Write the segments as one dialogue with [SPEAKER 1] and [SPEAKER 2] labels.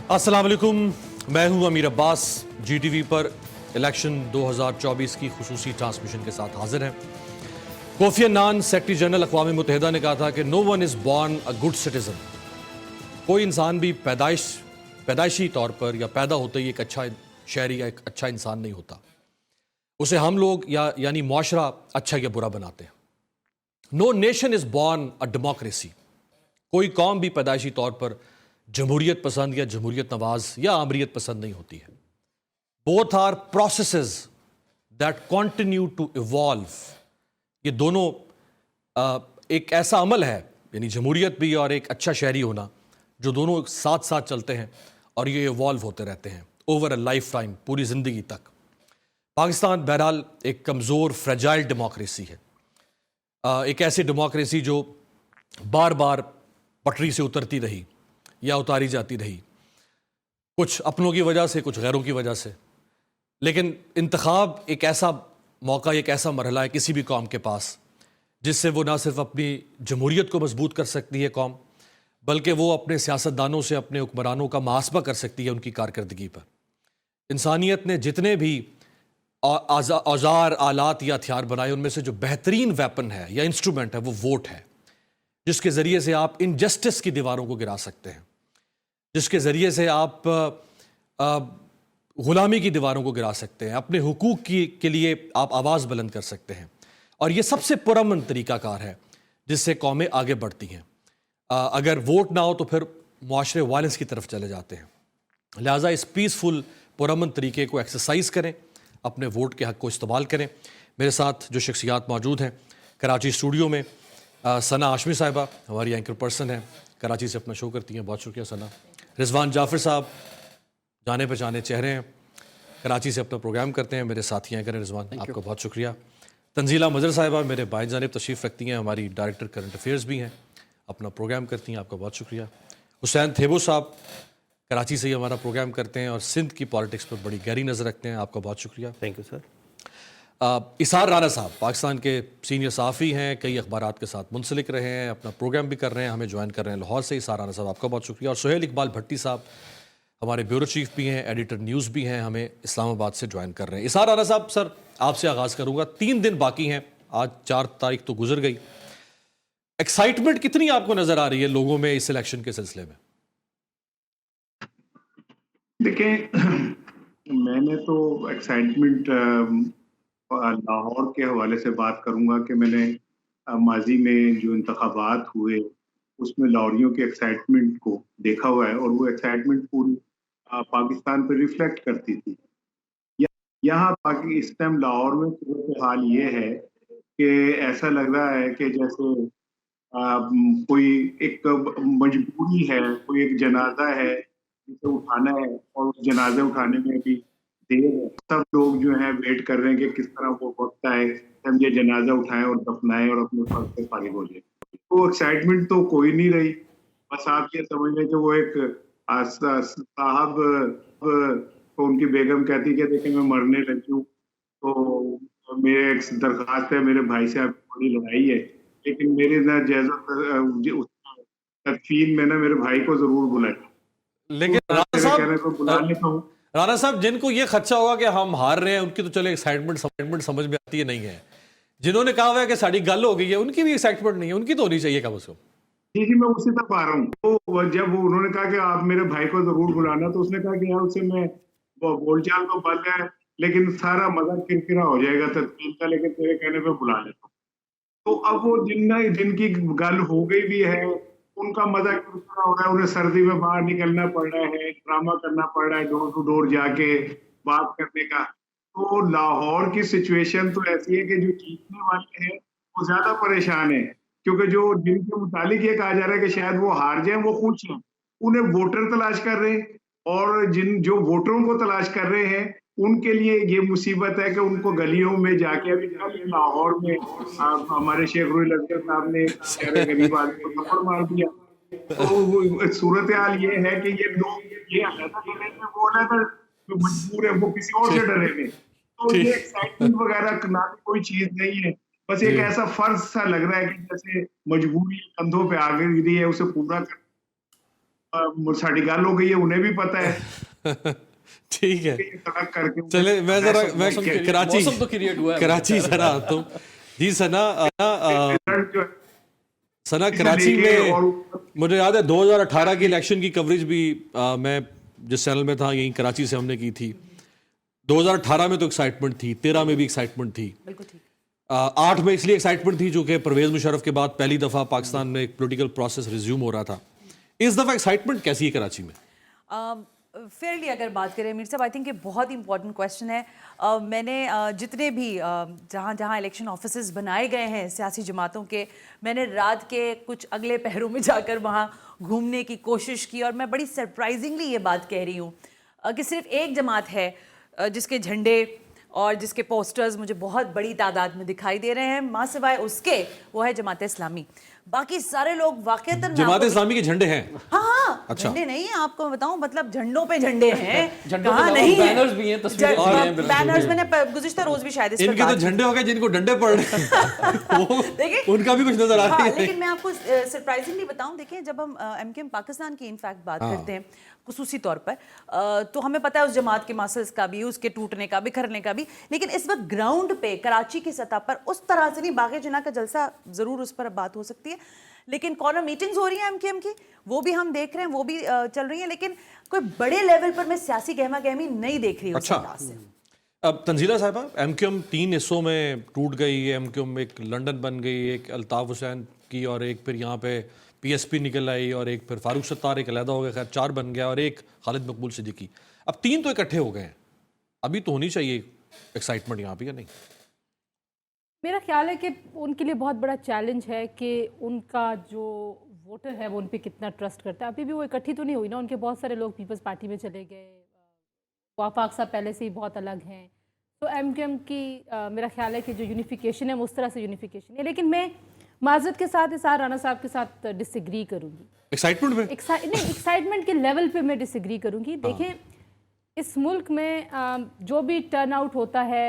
[SPEAKER 1] अस्सलाम वालेकुम, मैं हूं Amir Abbas. G T V पर इलेक्शन 2024 की खुसूसी ट्रांसमिशन के साथ हाजिर हैं। कोफी अन्नान सेक्रेटरी जनरल अक़वाम मुत्तहिदा ने कहा था कि no one is born a good citizen. कोई इंसान भी पैदाइशी तौर पर या पैदा होते ही एक अच्छा शहरी या एक अच्छा इंसान नहीं होता। उसे हम लोग यानी मुआशरा अच्छा या बुरा बनाते हैं। No nation is born a democracy. कोई कौम भी पैदाइशी तौर पर जमहूरियत पसंद या जमहूरियत नवाज या आमरीत पसंद नहीं होती है। Both are processes that continue to evolve. ये दोनों एक ऐसा अमल है, यानी जमहूरियत भी और एक अच्छा शहरी होना, जो दोनों साथ साथ चलते हैं और ये इवॉल्व होते रहते हैं ओवर अ लाइफ टाइम, पूरी ज़िंदगी तक। पाकिस्तान बहरहाल एक कमज़ोर फ्रेजाइल डेमोक्रेसी है, एक ऐसी डेमोक्रेसी जो बार बार पटरी से उतरती रही या उतारी जाती रही, कुछ अपनों की वजह से, कुछ गैरों की वजह से। लेकिन इंतखाब एक ऐसा मौका, एक ऐसा मरहला है किसी भी कौम के पास जिससे वो ना सिर्फ अपनी जमहूरियत को मजबूत कर सकती है कौम, बल्कि वो अपने सियासतदानों से, अपने हुक्मरानों का मुहासबा कर सकती है उनकी कारकर्दगी पर। इंसानियत ने जितने भी औजार, आलात या हथियार बनाए, उनमें से जो बेहतरीन वेपन है या इंस्ट्रूमेंट है वो वोट है, जिसके ज़रिए से आप इनजस्टिस की दीवारों को गिरा सकते हैं, जिसके ज़रिए से आप ग़ुलामी की दीवारों को गिरा सकते हैं, अपने हुकूक के लिए आप आवाज़ बुलंद कर सकते हैं। और ये सबसे पुरअमन तरीक़ाकार है जिससे कौमें आगे बढ़ती हैं। अगर वोट ना हो तो फिर मुआशरे वायलेंस की तरफ चले जाते हैं। लिहाजा इस पीसफुल पुरअमन तरीके को एक्सरसाइज करें, अपने वोट के हक़ को इस्तेमाल करें। मेरे साथ जो शख्सियात मौजूद हैं कराची स्टूडियो में, सना हाशमी साहिबा हमारी एंकर पर्सन हैं, कराची से अपना शो करती हैं, बहुत शुक्रिया सना। रिजवान जाफ़र साहब जाने पहचाने चेहरे हैं, कराची से अपना प्रोग्राम करते हैं, मेरे साथी एंकर हैं। रिजवान, आपका बहुत शुक्रिया। तंजीला मजर साहिबा मेरे बाएं जानिब तशरीफ़ रखती हैं, हमारी डायरेक्टर करंट अफेयर्स भी हैं, अपना प्रोग्राम करती हैं, आपका बहुत शुक्रिया। हुसैन थेबो साहब कराची से ही हमारा प्रोग्राम करते हैं और सिंध की पॉलिटिक्स पर बड़ी गहरी नज़र रखते हैं, आपका बहुत शुक्रिया।
[SPEAKER 2] Thank you sir.
[SPEAKER 1] Isar Rana साहब पाकिस्तान के सीनियर सहाफ़ी हैं, कई अखबारात के साथ मुंसलिक रहे हैं, अपना प्रोग्राम भी कर रहे हैं, हमें ज्वाइन कर रहे हैं लाहौर से। इसार राना साहब आपका बहुत शुक्रिया। और सुहेल इकबाल भट्टी साहब हमारे ब्यूरो चीफ भी हैं, एडिटर न्यूज़ भी हैं, हमें इस्लामाबाद से ज्वाइन कर रहे हैं। इसार राना साहब, सर आपसे आगाज़ करूँगा। 3 दिन बाकी हैं, आज 4 तारीख तो गुजर गई। एक्साइटमेंट कितनी आपको नज़र आ रही है लोगों में इस इलेक्शन के सिलसिले में?
[SPEAKER 3] देखें, मैंने तो एक्साइटमेंट लाहौर के हवाले से बात करूंगा कि मैंने माजी में जो इंतखाबात हुए उसमें लाहौरियों के एक्साइटमेंट को देखा हुआ है और वो एक्साइटमेंट पूरी पाकिस्तान पर रिफ्लेक्ट करती थी। यहाँ इस टाइम लाहौर में सूरत हाल ये है कि ऐसा लग रहा है कि जैसे कोई एक मजबूरी है, कोई एक जनाजा है जिसे उठाना है और उस जनाजे उठाने में भी देर है। सब लोग जो हैं वेट कर रहे हैं कि किस तरह वो वक्त आए हम ये जनाजा उठाएं और दफनाएं और अपने फर्ज से फारिग हो जाए। तो एक्साइटमेंट तो कोई नहीं रही। बस आप ये समझ लें कि वो एक साहब तो उनकी बेगम कहती कि देखिए मैं मरने लगी हूँ, तो मेरे एक दरखास्त है मेरे भाई से, आपकी बड़ी लड़ाई है, लेकिन मेरे ना तदफीन में ना मेरे भाई को जरूर बुलाए।
[SPEAKER 1] लेकिन
[SPEAKER 3] तो
[SPEAKER 1] राना साहब जिनको ये खदशा होगा कि हम हार रहे हैं, उनकी तो चले एक्साइटमेंट समझ में आती है, नहीं है। जिन्होंने कहा हुआ है कि साड़ी गल हो गई है, उनकी भी एक्साइटमेंट नहीं है, उनकी तो होनी चाहिए कम से कम।
[SPEAKER 3] जी, मैं उसी तक आ रहा हूँ। तो जब उन्होंने कहा कि आप मेरे भाई को जरूर बुलाना, तो उसने कहा कि यार उससे मैं बोलचाल तो बंद है, लेकिन सारा मजा किरकिरा हो जाएगा तदफीन का, लेकिन तेरे कहने पे बुला लेता हूँ। तो अब वो जिनकी गल हो गई भी है, उनका मजा किरकिरा हो रहा है, उन्हें सर्दी में बाहर निकलना पड़ रहा है, ड्रामा करना पड़ रहा है, डोर टू डोर जाके बात करने का। तो लाहौर की सिचुएशन तो ऐसी है कि जो जीतने वाले हैं वो ज्यादा परेशान है, क्योंकि जो जिनके मुतालिक ये कहा जा रहा है कि शायद वो हार जाएं, वो खुश हैं। उन्हें वोटर तलाश कर रहे हैं और जो वोटरों को तलाश कर रहे हैं उनके लिए ये मुसीबत है कि उनको गलियों में जाके, अभी लाहौर में हमारे शेख रुई लश्कर साहब ने गरीब आदमी को थप्पड़ मार दिया। तो सूरत हाल ये है कि ये लोग ये अलग डरे में, वो अलग जो मजबूर है वो किसी और से डरे में। तो ये एक्साइटमेंट वगैरह ना कोई चीज नहीं है, बस एक ऐसा फर्ज सा लग रहा है कि जैसे मजबूरी कंधों पे आ गई है, उसे पूरा कर। साड़ी गल हो गई है, उन्हें भी पता है।
[SPEAKER 1] ठीक है,
[SPEAKER 3] ये तलाक करके
[SPEAKER 1] चले मैं जरा मैं कराची
[SPEAKER 2] मौसम तो क्रिएट हुआ है।
[SPEAKER 1] कराची जरा आता हूँ जी। सना
[SPEAKER 3] रिजल्ट जो है,
[SPEAKER 1] सना
[SPEAKER 3] इसे
[SPEAKER 1] कराची
[SPEAKER 3] लेके
[SPEAKER 1] में
[SPEAKER 3] और
[SPEAKER 1] मुझे याद है 2018 की इलेक्शन की कवरेज भी मैं जिस चैनल में था यहीं कराची से हमने की थी। 2018 में तो एक्साइटमेंट थी, 13 में भी एक्साइटमेंट थी,
[SPEAKER 4] बिल्कुल ठीक।
[SPEAKER 1] 8 में इसलिए एक्साइटमेंट थी चूंकि परवेज मुशर्रफ के बाद पहली दफ़ा पाकिस्तान में एक पॉलिटिकल प्रोसेस रिज्यूम हो रहा था। इस दफ़ा एक्साइटमेंट कैसी है कराची में?
[SPEAKER 4] फेयरली अगर बात करें मीर साहब, आई थिंक ये बहुत इंपॉर्टेंट क्वेश्चन है। मैंने जितने भी जहाँ जहाँ इलेक्शन ऑफिसेज बनाए गए हैं सियासी जमातों के, मैंने रात के कुछ अगले पहरों में जाकर वहाँ घूमने की कोशिश की, और मैं बड़ी सरप्राइजिंगली ये बात कह रही हूँ कि सिर्फ एक जमात है जिसके झंडे और जिसके पोस्टर्स मुझे बहुत बड़ी तादाद में दिखाई दे रहे हैं, माँ सिवाय उसके वो है जमात इस्लामी। बाकी सारे लोग वाकईतन
[SPEAKER 1] जमात इस्लामी के झंडे हैं?
[SPEAKER 4] हाँ,
[SPEAKER 1] अच्छा।
[SPEAKER 4] झंडे नहीं है, आपको बताऊं, मतलब झंडों पे झंडे हैं,
[SPEAKER 2] झंडों
[SPEAKER 4] कहाँ
[SPEAKER 2] के
[SPEAKER 4] नहीं है।
[SPEAKER 2] बैनर्स भी हैं, तस्वीरें भी हैं, बिल्कुल।
[SPEAKER 4] बैनर्स मैंने गुज़िश्ता रोज भी शायद इस पर
[SPEAKER 1] इनके तो
[SPEAKER 4] बात
[SPEAKER 1] झंडे हो गए जिनको डंडे पड़ रहे हैं वो
[SPEAKER 4] देखिए,
[SPEAKER 1] उनका भी कुछ नजर आती
[SPEAKER 4] हाँ,
[SPEAKER 1] है।
[SPEAKER 4] लेकिन मैं आपको सरप्राइजिंगली बताऊं, देखिए जब हम एमकेएम पाकिस्तान की इनफैक्ट बात करते हैं खुसूसी तौर पर, तो हमें पता है उस जमात के मसल्स का भी, उसके टूटने का, बिखरने का भी, लेकिन इस वक्त ग्राउंड पे कराची की सतह पर उस तरह से नहीं। बाग़े जिन्ना का जलसा जरूर उस पर बात हो सकती है, लेकिन कॉर्नर मीटिंग्स हो रही हैं एमकेएम की, वो भी हम देख रहे हैं, वो भी चल रही हैं, लेकिन कोई बड़े लेवल पर मैं सियासी गहमा गहमी नहीं देख रही हूँ।
[SPEAKER 1] अच्छा, अब तंजीला साहिबा, एमकेएम 3 हिस्सों में टूट गई है। एमकेएम एक लंदन बन गई, एक अल्ताफ हुसैन की, और एक फिर यहाँ पे पीएसपी निकल आई, और एक फिर फारूक सत्तार एक अलहदा हो गया, खैर 4 बन गया, और एक खालिद मकबूल सिद्दीकी। अब 3 तो इकट्ठे हो गए हैं, अभी तो होनी चाहिए एक्साइटमेंट यहाँ पे, या नहीं?
[SPEAKER 5] मेरा ख्याल है कि उनके लिए बहुत बड़ा चैलेंज है कि उनका जो वोटर है वो उन पर कितना ट्रस्ट करता है। अभी भी वो इकट्ठी तो नहीं हुई ना, उनके बहुत सारे लोग पीपल्स पार्टी में चले गए, वफाक साहब पहले से ही बहुत अलग हैं। तो एमकेएम की मेरा ख्याल है कि जो यूनिफिकेशन है वो उस तरह से यूनिफिकेशन है, लेकिन मैं माजरत के साथ इसार राना साहब के साथ डिसएग्री करूँगी।
[SPEAKER 1] एक्साइटमेंट में
[SPEAKER 5] नहीं, एक्साइटमेंट के लेवल पे मैं डिसएग्री करूँगी। देखें, इस मुल्क में जो भी टर्न आउट होता है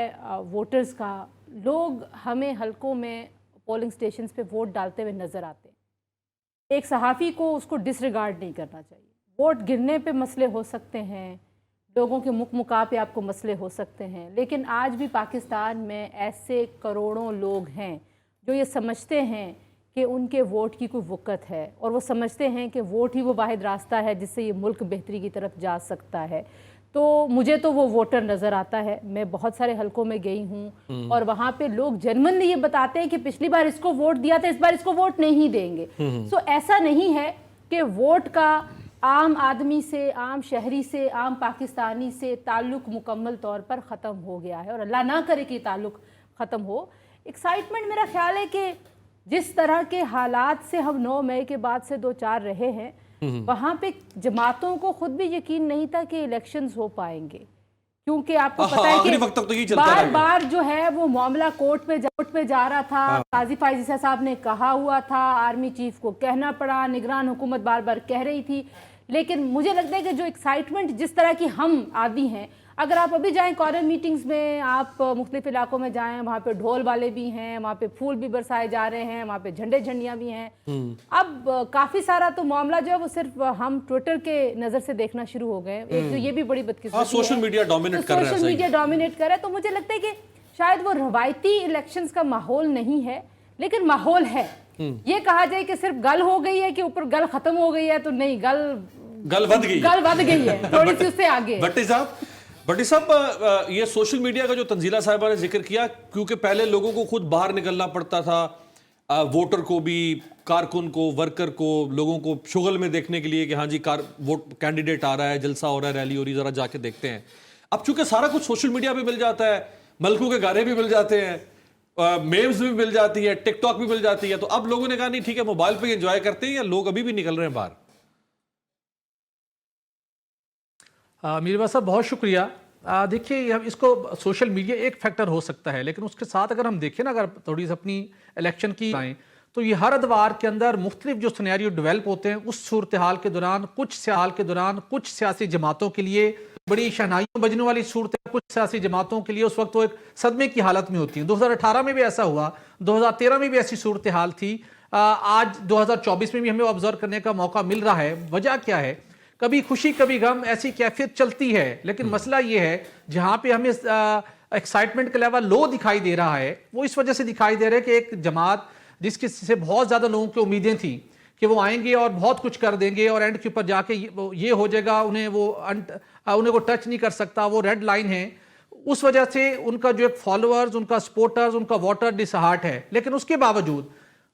[SPEAKER 5] वोटर्स का, लोग हमें हलकों में पोलिंग स्टेशंस पे वोट डालते हुए नज़र आते हैं। एक सहाफ़ी को उसको डिसरिगार्ड नहीं करना चाहिए। वोट गिरने पे मसले हो सकते हैं, लोगों के मुका पे आपको मसले हो सकते हैं, लेकिन आज भी पाकिस्तान में ऐसे करोड़ों लोग हैं जो ये समझते हैं कि उनके वोट की कोई वक़्त है, और वो समझते हैं कि वोट ही वो वाहिद रास्ता है जिससे ये मुल्क बेहतरी की तरफ जा सकता है। तो मुझे तो वो वोटर नज़र आता है। मैं बहुत सारे हलकों में गई हूँ और वहाँ पे लोग जनरली ये बताते हैं कि पिछली बार इसको वोट दिया था, इस बार इसको वोट नहीं देंगे। सो ऐसा नहीं है कि वोट का आम आदमी से, आम शहरी से, आम पाकिस्तानी से ताल्लुक़ मुकम्मल तौर पर ख़त्म हो गया है, और अल्लाह ना करे कि ताल्लुक़ ख़त्म हो। एक्साइटमेंट मेरा ख्याल है कि जिस तरह के हालात से हम 9 मई के बाद से 2-4 रहे हैं, वहाँ पे जमातों को खुद भी यकीन नहीं था कि इलेक्शंस हो पाएंगे, क्योंकि आपको पता है कि बार बार जो है वो मामला कोर्ट पे जा रहा था। काजी फायज़ी साहब ने कहा हुआ था, आर्मी चीफ को कहना पड़ा, निगरान हुकूमत बार बार कह रही थी, लेकिन मुझे लगता है कि जो एक्साइटमेंट जिस तरह की हम आदी हैं, अगर आप अभी जाएं कॉर्नर मीटिंग्स में, आप मुख्तलिफ इलाकों में जाएं, वहाँ पे ढोल वाले भी हैं, वहाँ पे फूल भी बरसाए जा रहे हैं, वहाँ पे झंडे झंडियाँ भी हैं। अब काफ़ी सारा तो मामला जो है वो सिर्फ हम ट्विटर के नज़र से देखना शुरू हो गए। एक तो ये भी बड़ी बदकिस्मती है,
[SPEAKER 1] सोशल मीडिया डोमिनेट कर रहा है।
[SPEAKER 5] सोशल मीडिया डोमिनेट कर रहा है, तो मुझे लगता है कि शायद वो रवायती इलेक्शंस का माहौल नहीं है, लेकिन माहौल है। ये कहा जाए कि सिर्फ गल हो गई है कि ऊपर गल खत्म हो गई है, तो नहीं, गल वध गई है थोड़ी सी उससे आगे।
[SPEAKER 1] भट्टी साहब, ये सोशल मीडिया का जो तंजीला साहिबा ने जिक्र किया, क्योंकि पहले लोगों को खुद बाहर निकलना पड़ता था, वोटर को भी, कारकुन को, वर्कर को, लोगों को शुगल में देखने के लिए कि हाँ जी वोट कैंडिडेट आ रहा है, जलसा हो रहा है, रैली हो रही है, जरा जाके देखते हैं। अब चूंकि सारा कुछ सोशल मीडिया पे मिल जाता है, मलकों के गाने भी मिल जाते हैं, मेम्स भी मिल जाती है, टिकटॉक भी मिल जाती है, तो अब लोगों ने कहा नहीं ठीक है, मोबाइल पे एंजॉय करते हैं, या लोग अभी भी निकल रहे हैं बाहर?
[SPEAKER 6] मीर साहब बहुत शुक्रिया। देखिए, हम इसको सोशल मीडिया एक फैक्टर हो सकता है, लेकिन उसके साथ अगर हम देखें ना, अगर थोड़ी सी अपनी इलेक्शन की आएँ, तो ये हर अदवार के अंदर मुख्तलिफ जो सिनेरियो डेवलप होते हैं, उस सूरत हाल के दौरान, कुछ सियासी जमातों के लिए बड़ी शहनाइयों बजने वाली सूरत है, कुछ सियासी जमातों के लिए उस वक्त वो एक सदमे की हालत में होती है। 2018 में भी ऐसा हुआ, 2013 में भी ऐसी सूरत हाल थी। आज 2024 में भी हमें ऑब्जर्व करने का मौका मिल रहा है। वजह क्या है? कभी खुशी कभी गम, ऐसी कैफियत चलती है, लेकिन मसला ये है जहाँ पे हमें एक्साइटमेंट का लेवल लो दिखाई दे रहा है, वो इस वजह से दिखाई दे रहा है कि एक जमात जिसकी से बहुत ज़्यादा लोगों की उम्मीदें थी कि वो आएंगे और बहुत कुछ कर देंगे और एंड के ऊपर जाके ये हो जाएगा, उन्हें वो टच नहीं कर सकता, वो रेड लाइन है, उस वजह से उनका जो एक फॉलोअर्स, उनका सपोर्टर्स, उनका वोटर डिसहार्ट है। लेकिन उसके बावजूद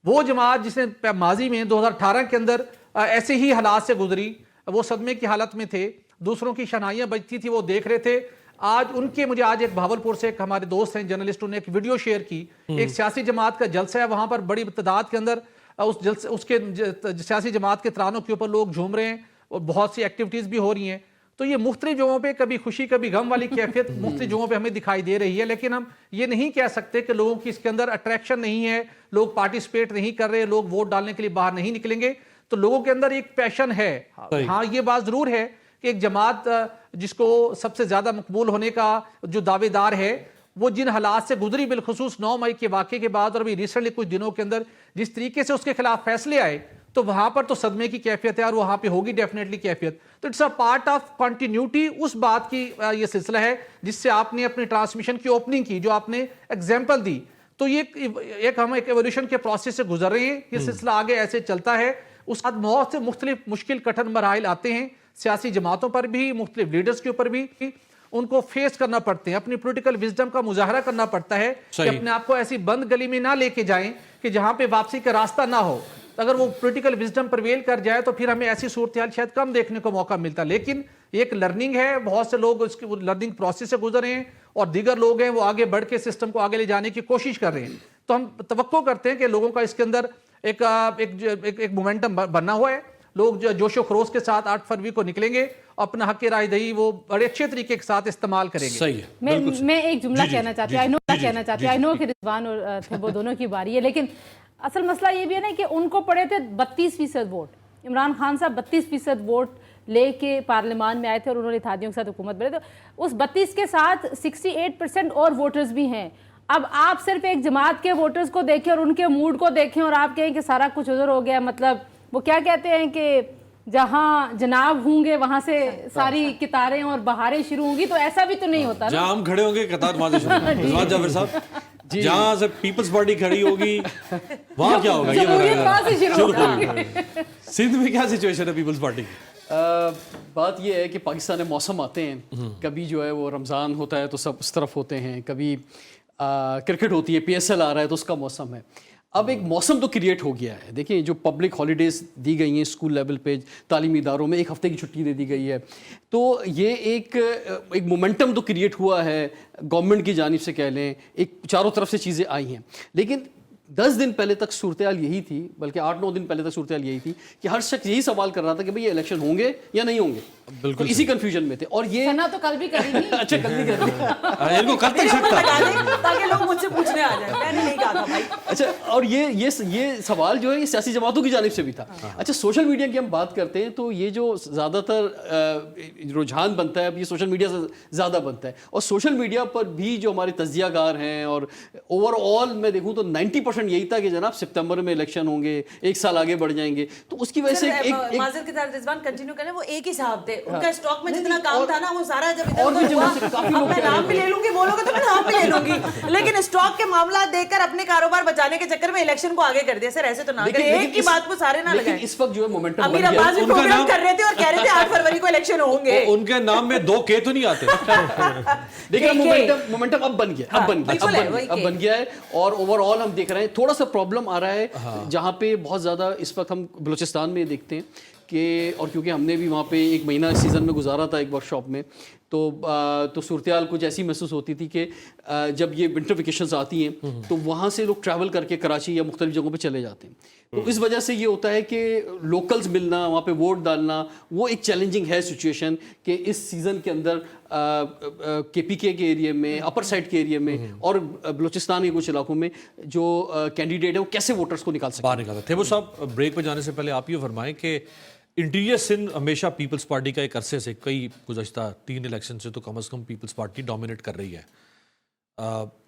[SPEAKER 6] वो जमात जिसने माजी में 2018 के अंदर ऐसे ही हालात से गुजरी, वो सदमे की हालत में थे, दूसरों की शनाइयाँ बजती थी, वो देख रहे थे। आज उनके, मुझे आज एक भावलपुर से एक हमारे दोस्त हैं जर्नलिस्ट, उन्होंने एक वीडियो शेयर की, एक सियासी जमात का जलसा है, वहां पर बड़ी तादाद के अंदर उस जलसे, उसके सियासी जमात के तरानों के ऊपर लोग झूम रहे हैं और बहुत सी एक्टिविटीज भी हो रही हैं। तो ये मुख्तलिफ जगहों पे कभी खुशी कभी गम वाली कैफियत मुख्तलिफ जगहों पे हमें दिखाई दे रही है। लेकिन हम ये नहीं कह सकते कि लोगों की इसके अंदर अट्रैक्शन नहीं है, लोग पार्टिसिपेट नहीं कर रहे, लोग वोट डालने के लिए बाहर नहीं निकलेंगे। तो लोगों के अंदर एक पैशन है। हाँ, ये बात जरूर है कि एक जमात जिसको सबसे ज्यादा मकबूल होने का जो दावेदार है, वो जिन हालात से गुजरी, बिलखुसूस 9 मई के वाक़े के बाद और अभी रिसेंटली कुछ दिनों के अंदर जिस तरीके से उसके खिलाफ फैसले आए, तो वहां पर तो सदमे की कैफियत है और वहां पे होगी डेफिनेटली कैफियत। तो it's a part of continuity, उस बात की ये सिलसिला है जिससे आपने अपनी ट्रांसमिशन की ओपनिंग की, जो आपने एग्जाम्पल दी। तो ये हम एक एवोल्यूशन के प्रोसेस से गुजर रहे हैं, ये सिलसिला आगे ऐसे चलता है। उस बाद बहुत से मुख्तलिफ मुश्किल कठिन मराइल आते हैं, सियासी जमातों पर भी, मुख्तलिफ लीडर्स के ऊपर भी, उनको फेस करना पड़ते हैं, अपनी पॉलिटिकल विजडम का मुजाहरा करना पड़ता है कि अपने आप को ऐसी बंद गली में ना लेके जाएं कि जहां पे वापसी का रास्ता ना हो। अगर वो पॉलिटिकल विजडम प्रिवेल कर जाए तो फिर हमें ऐसी सूरत हाल शायद कम देखने को मौका मिलता। लेकिन एक लर्निंग है, बहुत से लोग उसकी लर्निंग प्रोसेस से गुजरे हैं और दीगर लोग हैं वो आगे बढ़ के सिस्टम को आगे ले जाने की कोशिश कर रहे हैं। तो हम तवक्को करते हैं कि लोगों का इसके अंदर एक मोमेंटम बना हुआ है, लोग जो जोशो खरोश के साथ 8 फरवरी को निकलेंगे, अपना हक राय दही वो बड़े अच्छे तरीके के साथ इस्तेमाल करेंगे।
[SPEAKER 1] सही है।
[SPEAKER 5] मैं एक जुमला कहना चाहती हूँ, आई नो कि रिजवान और थे वो दोनों की बारी है, लेकिन असल मसला ये भी है ना कि उनको पड़े थे 32% वोट। इमरान खान साहब 32% वोट लेके पार्लियामान में आए थे और उन्होंने इत्तेहादियों के साथ हुकूमत बनाई। तो उस 32 के साथ 68% और वोटर्स भी हैं। अब आप सिर्फ एक जमात के वोटर्स को देखें और उनके मूड को देखें और आप कहें कि सारा कुछ उधर हो गया, मतलब वो क्या कहते हैं कि जहां जनाब होंगे वहां से सारी कितारें और बहारें शुरू होंगी, तो ऐसा भी तो नहीं होता।
[SPEAKER 1] जहां हम खड़े होंगे कतार वहां से शुरू। जाफर साहब, जहां से पीपल्स पार्टी खड़ी होगी वहां क्या होगा, ये बताइए। सिंध में क्या सिचुएशन है पीपल्स पार्टी की?
[SPEAKER 2] बात ये है कि पाकिस्तान में मौसम आते हैं, कभी जो है वो रमज़ान होता है तो सब उस तरफ होते हैं, कभी क्रिकेट होती है, PSL आ रहा है तो उसका मौसम है। अब एक मौसम तो क्रिएट हो गया है। देखिए, जो पब्लिक हॉलीडेज़ दी गई हैं स्कूल लेवल पे, तालीमी इदारों में 1 हफ्ते की छुट्टी दे दी गई है, तो ये एक मोमेंटम तो क्रिएट हुआ है गवर्नमेंट की जानिब से, कह लें, एक चारों तरफ से चीज़ें आई हैं। लेकिन 10 दिन पहले तक सूरत-ए-हाल यही थी, बल्कि 8-9 दिन पहले तक सूरत-ए-हाल यही थी कि हर शख्स यही सवाल कर रहा था कि भाई ये इलेक्शन होंगे या नहीं होंगे। बिल्कुल, तो इसी कंफ्यूजन में थे। और ये
[SPEAKER 5] सना तो कल भी करेगी।
[SPEAKER 2] अच्छा, कल भी कर दी,
[SPEAKER 1] इनको कल तक सकता
[SPEAKER 4] ताकि लोग मुझसे पूछने आ जाएं। मैंने नहीं कहा था भाई।
[SPEAKER 2] अच्छा, और ये सवाल जो है ये सियासी जमातों की जानिब से भी था। अच्छा, सोशल मीडिया की हम बात करते हैं तो ये जो ज़्यादातर रुझान बनता है अब ये सोशल मीडिया से ज़्यादा बनता है, और सोशल मीडिया पर भी जो हमारे तज्जियाकार हैं, और ओवरऑल मैं देखूँ तो 90% यही था कि जनाब सितंबर में इलेक्शन होंगे, 1 साल आगे बढ़ जाएंगे। तो उसकी वजह से
[SPEAKER 4] माजिद के साथ रिजवान कंटिन्यू करें, वो एक ही साहब थे, उनका स्टॉक में जितना काम था ना वो सारा जब
[SPEAKER 2] और भी
[SPEAKER 4] हुआ,
[SPEAKER 2] काफी
[SPEAKER 4] अब मैं नाम भी ले लूंगी, बोलोगे तो मैं नाम भी ले लूंगी, लेकिन स्टॉक के मामला देखकर अपने कारोबार बचाने के चक्कर में इलेक्शन को आगे कर दिया। सर ऐसे तो ना करें, एक ही बात को सारे ना लगाएं।
[SPEAKER 2] इस वक्त जो है मोमेंटम
[SPEAKER 4] अमीर अब्बास भी प्रोग्राम कर रहे थे और कह रहे थे 8 फरवरी को इलेक्शन होंगे।
[SPEAKER 1] उनके नाम में 2 के तो नहीं आते।
[SPEAKER 2] देखिए, मोमेंटम अब बन गया है, और ओवरऑल हम देख रहे हैं थोड़ा सा प्रॉब्लम आ रहा है जहां पे बहुत ज्यादा इस वक्त हम बलूचिस्तान में देखते हैं कि, और क्योंकि हमने भी वहाँ पे 1 महीना सीज़न में गुजारा था एक वर्कशॉप में, तो सूरत-ए-हाल कुछ ऐसी महसूस होती थी कि जब ये विंटर वेकेशंस आती हैं तो वहाँ से लोग ट्रैवल करके कराची या मुख्तलिफ जगहों पे चले जाते हैं। तो इस वजह से ये होता है कि लोकल्स मिलना, वहाँ पे वोट डालना, वो एक चैलेंजिंग है सिचुएशन कि इस सीज़न के अंदर KPK के एरिया में, अपर साइड के एरिया में और बलूचिस्तान के कुछ इलाकों में जो कैंडिडेट है वो कैसे वोटर्स को निकाल सकते
[SPEAKER 1] बाहर निकालते थे। वो साहब, ब्रेक पे जाने से पहले आप ये फरमाएं कि इंटीरियर सिंध हमेशा पीपल्स पार्टी का एक अरसे से, कई गुज़श्ता 3 इलेक्शन से तो कम से कम पीपल्स पार्टी डोमिनेट कर रही है।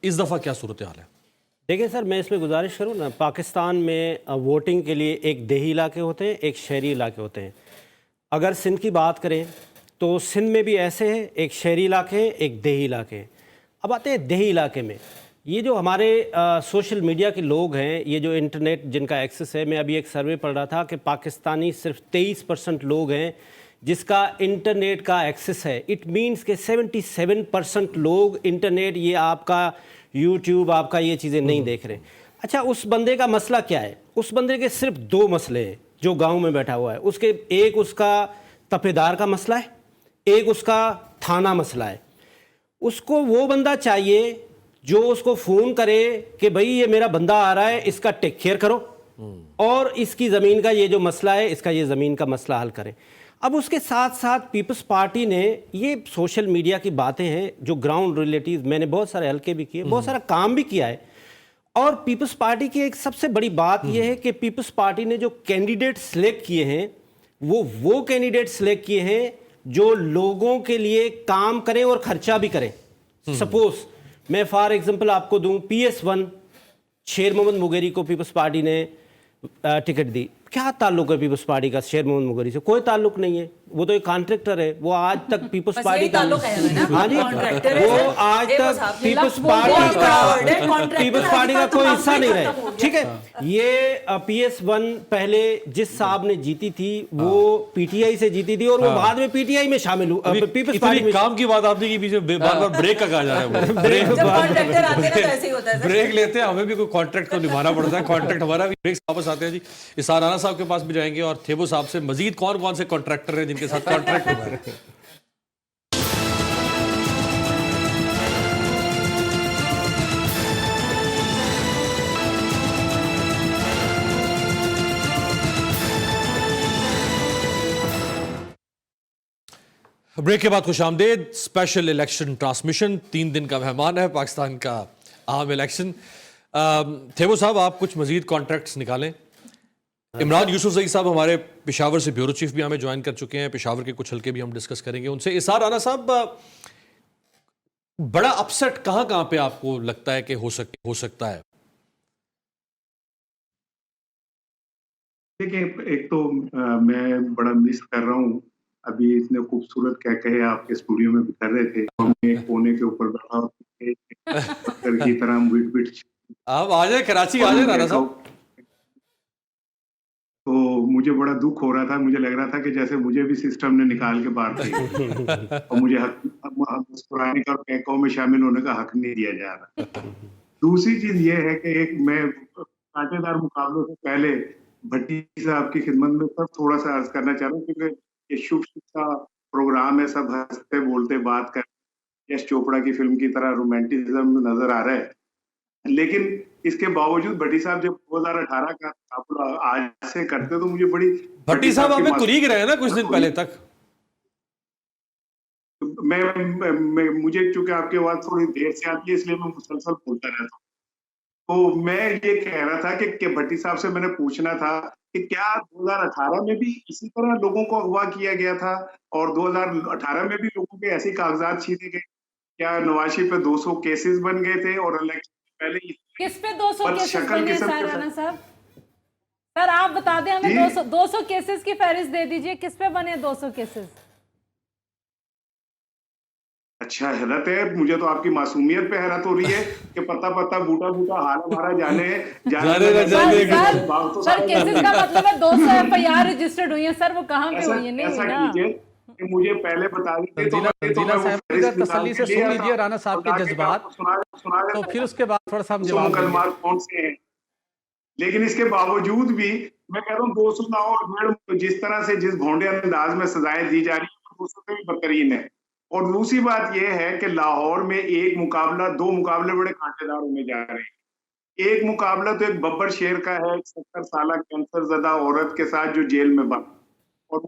[SPEAKER 1] इस दफ़ा क्या सूरत हाल है?
[SPEAKER 7] دیکھیں سر، میں اس میں گزارش کروں نا، پاکستان میں ووٹنگ کے لیے ایک دیہی علاقے ہوتے ہیں، ایک شہری علاقے ہوتے ہیں. اگر سندھ کی بات کریں تو سندھ میں بھی ایسے ہیں، ایک شہری علاقے ہیں، ایک دیہی علاقے ہیں. اب آتے ہیں دیہی علاقے میں. یہ جو ہمارے سوشل میڈیا کے لوگ ہیں، یہ جو انٹرنیٹ جن کا ایکسس ہے، میں ابھی ایک سروے پڑھ رہا تھا کہ پاکستانی صرف 23% لوگ ہیں جس کا انٹرنیٹ کا ایکسس ہے. اٹ مینس کہ 77% لوگ انٹرنیٹ، یہ آپ کا یوٹیوب، آپ کا یہ چیزیں نہیں دیکھ رہے. اچھا، اس بندے کا مسئلہ کیا ہے؟ اس بندے کے صرف 2 مسئلے ہیں جو گاؤں میں بیٹھا ہوا ہے. ایک اس کا تپیدار کا مسئلہ ہے، ایک اس کا تھانہ مسئلہ ہے. اس کو وہ بندہ چاہیے جو اس کو فون کرے کہ بھائی یہ میرا بندہ آ رہا ہے، اس کا ٹیک کیئر کرو، اور اس کی زمین کا یہ جو مسئلہ ہے، اس کا یہ زمین کا مسئلہ حل کریں. اب اس کے ساتھ ساتھ پیپلز پارٹی نے یہ سوشل میڈیا کی باتیں ہیں جو گراؤنڈ ریلیٹیوز، میں نے بہت سارے حلقے بھی کیے، بہت سارا کام بھی کیا ہے. اور پیپلز پارٹی کی ایک سب سے بڑی بات یہ ہے کہ پیپلز پارٹی نے جو کینڈیڈیٹ سلیکٹ کیے ہیں وہ کینڈیڈیٹ سلیکٹ کیے ہیں جو لوگوں کے لیے کام کریں اور خرچہ بھی کریں. سپوز میں فار ایگزامپل آپ کو دوں، PS1 شیر محمد مغیری کو پیپلز پارٹی نے ٹکٹ دی. کیا تعلق ہے پیپلز پارٹی کا شیر محمد مغیری سے؟ کوئی تعلق نہیں ہے. وہ تو ایک کانٹریکٹر ہے. وہ آج تک پیپلز پارٹی کا، ہاں جی، وہ آج تک پیپلز پارٹی کا کوئی حصہ نہیں رہے. ٹھیک ہے، یہ PS1 پہلے جس صاحب نے جیتی تھی وہ PTI سے جیتی تھی، اور وہ بعد میں PTI میں شامل ہوا. پیپلز پارٹی میں
[SPEAKER 1] کام کی بات آپ نے کی، پیچھے بار بار بریک کا کہا جا رہا ہے. بریک لیتے ہیں، ہمیں بھی کوئی کانٹریکٹ تو نبھانا پڑتا ہے. کانٹریکٹ ہمارا بھی. بریک واپس آتے ہیں جی، اسحاق رانا صاحب کے پاس بھی جائیں گے اور تھیبو صاحب سے مزید کون کون سے کانٹریکٹر ہیں جن کے ساتھ کانٹریکٹ ہوا ہے. بریک کے بعد خوش آمدید. اسپیشل الیکشن ٹرانسمیشن 3 دن کا مہمان ہے پاکستان کا عام الیکشن. تھیبو صاحب، آپ کچھ مزید کانٹریکٹس نکالیں. عمران یوسف زئی صاحب ہمارے پشاور سے بیورو چیف بھی ہمیں جوائن کر چکے ہیں. پشاور کے کچھ حلقے بھی ہم ڈسکس کریں گے ان سے. اسحاق رانا صاحب، بڑا اپسٹ کہاں پہ آپ کو لگتا ہے کہ ہو سکتا ہے؟
[SPEAKER 3] دیکھیں، ایک تو میں بڑا مس کر رہا ہوں، ابھی اتنے خوبصورت کہے آپ کے اسٹوڈیو میں بھی کر رہے تھے، میں کونے کے اوپر بیٹھا کی طرح
[SPEAKER 1] آپ آ جائیں کراچی، آ جائیں رانا صاحب.
[SPEAKER 3] تو مجھے بڑا دکھ ہو رہا تھا. مجھے لگ رہا تھا کہ جیسے مجھے بھی سسٹم نے نکال کے باہر دیا اور مجھے مسکرانے کا اور کہکاؤں میں شامل ہونے کا حق نہیں دیا جا رہا. دوسری چیز یہ ہے کہ ایک میں کانٹے دار مقابلوں سے پہلے بھٹی صاحب کی خدمت میں سب تھوڑا سا عرض کرنا چاہ رہا ہوں، کیونکہ یہ شبھ کا پروگرام ہے، سب ہنستے بولتے بات کر، یش چوپڑا کی فلم کی طرح رومانٹزم نظر آ رہا ہے. لیکن اس کے باوجود بھٹی صاحب جب 2018 کا مقابلہ آج سے کرتے تو مجھے بڑی
[SPEAKER 1] بھٹی صاحب ہمیں کلیگ رہے نا کچھ دن پہلے تک.
[SPEAKER 3] مجھے چونکہ آپ کی آواز تھوڑی دیر سے آتی ہے اس لیے میں مسلسل بولتا رہتا ہوں. تو میں یہ کہہ رہا تھا کہ بھٹی صاحب سے میں نے پوچھنا تھا کہ کیا 2018 میں بھی اسی طرح لوگوں کو اغوا کیا گیا تھا اور 2018 میں بھی لوگوں کے ایسے کاغذات چھینے گئے؟ کیا نواز شریف پہ 200 کیسز بن گئے تھے اور الیکشن پہلے
[SPEAKER 5] کس پہ 200 کیسز بنے رانا صاحب؟ سر آپ بتا دیں ہمیں 200 کیسز کی فہرست دے دیجئے، کس پہ بنے 200 کیسز؟
[SPEAKER 3] اچھا، حیرت ہے مجھے تو آپ کی معصومیت پہ حیرت ہو رہی ہے کہ پتا بوٹا ہارا مارا جانے
[SPEAKER 5] سر کیسز کا مطلب ہے 200 FIR رجسٹرڈ ہوئی ہیں. سر وہ کہاں پہ ہوئی ہیں؟ نہیں ہوئی نا.
[SPEAKER 3] مجھے پہلے بتا دیتے
[SPEAKER 6] تنزیلہ صاحب تسلی سے سن لیجئے رانا صاحب کے جذبات، تو پھر اس کے بعد تھوڑا سا ہم جواب دیں گے.
[SPEAKER 3] کون سے ہیں، لیکن اس کے باوجود بھی میں کہہ رہا ہوں 200 نہ ہو، جس طرح سے جس بھونڈے انداز میں سزائیں دی جا رہی ہیں 200 سے بھی بدترین ہے. اور دوسری بات یہ ہے کہ لاہور میں ایک مقابلہ، 2 مقابلے بڑے کانٹے دار ہونے جا رہے ہیں. ایک مقابلہ تو ایک ببر شیر کا ہے، 70 سالہ کینسر زدہ عورت کے ساتھ جو جیل میں بند، اور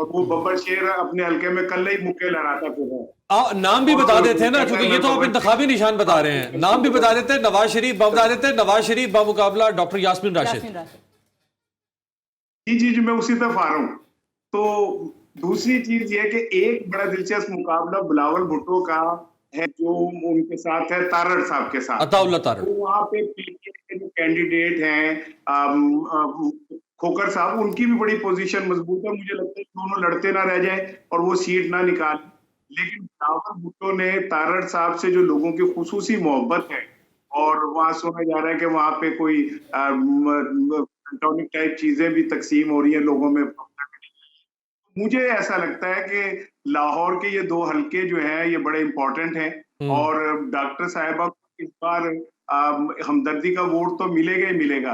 [SPEAKER 3] وہ ببر شیر اپنے حلقے میں کل ہی مکے لہراتا پھر.
[SPEAKER 1] نام بھی بتا دیتے ہیں نا، چونکہ یہ تو آپ انتخابی نشان بتا رہے ہیں. نام بھی بتا دیتے ہیں، نواز شریف بتا دیتے ہیں، نواز شریف بمقابلہ ڈاکٹر یاسمین راشد.
[SPEAKER 3] جی میں اسی طرف آ رہا ہوں. تو دوسری چیز یہ کہ ایک بڑا دلچسپ مقابلہ بلاول بھٹو کا ہے جو ان کے ساتھ ہے تارڑ صاحب کے ساتھ.
[SPEAKER 1] عطا اللہ تارڑ.
[SPEAKER 3] وہاں پہ कैंडिडेट हैं खोकर साहब, उनकी भी बड़ी पोजीशन मजबूत है। मुझे लगता है दोनों लड़ते ना रह जाए और वो सीट ना निकाल। लेकिन बिलावल भुट्टो ने तारड़ साहब से जो लोगों की खुसूसी मोहब्बत है, और वहां सुना जा रहा है कि वहां पे कोई टॉनिक टाइप चीजें भी तकसीम हो रही है लोगों में। मुझे ऐसा लगता है कि लाहौर के ये 2 हलके जो हैं ये बड़े इंपॉर्टेंट हैं, और डॉक्टर साहिबा को इस बार हमदर्दी का वोट तो मिलेगा ही मिलेगा,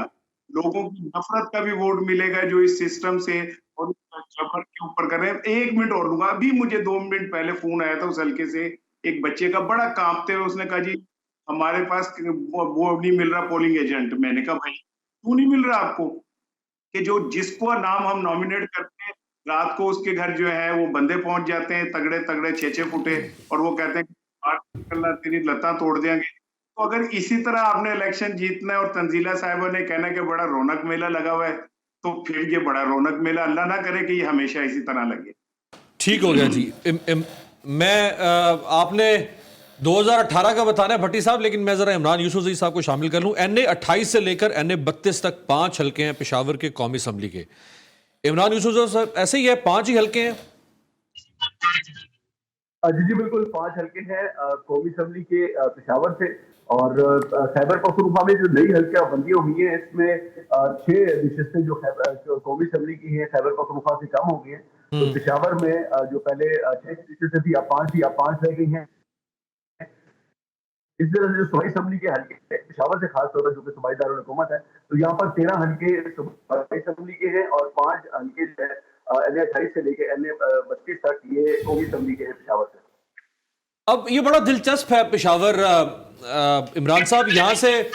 [SPEAKER 3] लोगों की नफरत का भी वोट मिलेगा जो इस सिस्टम से और जबर के ऊपर कर रहे हैं। 1 मिनट और लूंगा, अभी मुझे 2 मिनट पहले फोन आया था उस हल्के से एक बच्चे का, बड़ा कांपते हुए उसने कहा जी हमारे पास वो नहीं मिल रहा पोलिंग एजेंट। मैंने कहा भाई क्यों नहीं मिल रहा आपको, कि जो जिसको नाम हम नॉमिनेट करते हैं रात को उसके घर जो है वो बंदे पहुंच जाते हैं तगड़े तगड़े 6-6 फुटे, और वो कहते हैं बात करना तेरी लता तोड़ देंगे। तो अगर इसी तरह आपने इलेक्शन जीतना है और तंजीला साहिबा ने कहना कि बड़ा रौनक मेला लगा हुआ है, तो फिर ये बड़ा रौनक मेला अल्लाह ना करे कि ये हमेशा इसी तरह लगे।
[SPEAKER 1] ठीक हो गया जी। मैं आपने 2018 का बताना है भट्टी साहब, लेकिन मैं जरा इमरान यूसुफजई साहब को शामिल कर लूं। NA 28 से लेकर NA 32 तक 5 हलके हैं पेशावर के कौमी असम्बली के। इमरान यूसुफजई साहब ऐसे ही है, 5 ही हलके हैं?
[SPEAKER 8] जी बिल्कुल 5 हलके हैं कौमी असम्बली के पेशावर से, और खैबर पख्तूनख्वा में जो नई हल्कियां बंदियां हुई हैं इसमें 6 नशिस्तें जो कौमी असम्बली की हैं खैबर पख्तूनख्वा से कम हो गई हैं। तो पेशावर में जो पहले 6 नशिस्तें थी अब 5 रह गई हैं। इस तरह से जो सूबाई असम्बली के हल्के पेशावर से खास तौर पर जो कि सूबाई दारुल हुकूमत है, तो यहाँ पर 13 हल्के सूबाई असम्बली के हैं और 5 हल्के जो है NA 28 से लेकर NA 32 तक ये कौमी असम्बली के हैं पेशावर से।
[SPEAKER 1] अब ये बड़ा दिलचस्प है पेशावर, इमरान साहब यहाँ से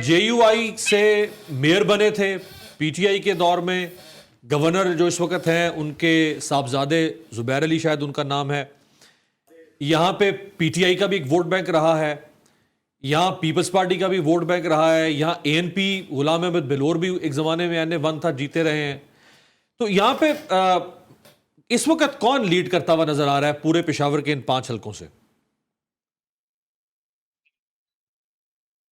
[SPEAKER 1] JUI से मेयर बने थे PTI के दौर में, गवर्नर जो इस वक्त हैं उनके साहबजादे जुबैर अली शायद उनका नाम है। यहाँ पे PTI का भी एक वोट बैंक रहा है, यहाँ पीपल्स पार्टी का भी वोट बैंक रहा है, यहाँ ANP गुलाम अहमद बेलोर भी एक ज़माने में NA 1 था, जीते रहे हैं। तो यहाँ पे इस वक्त कौन लीड करता हुआ नजर आ रहा है पूरे पेशावर के इन 5 हलकों से?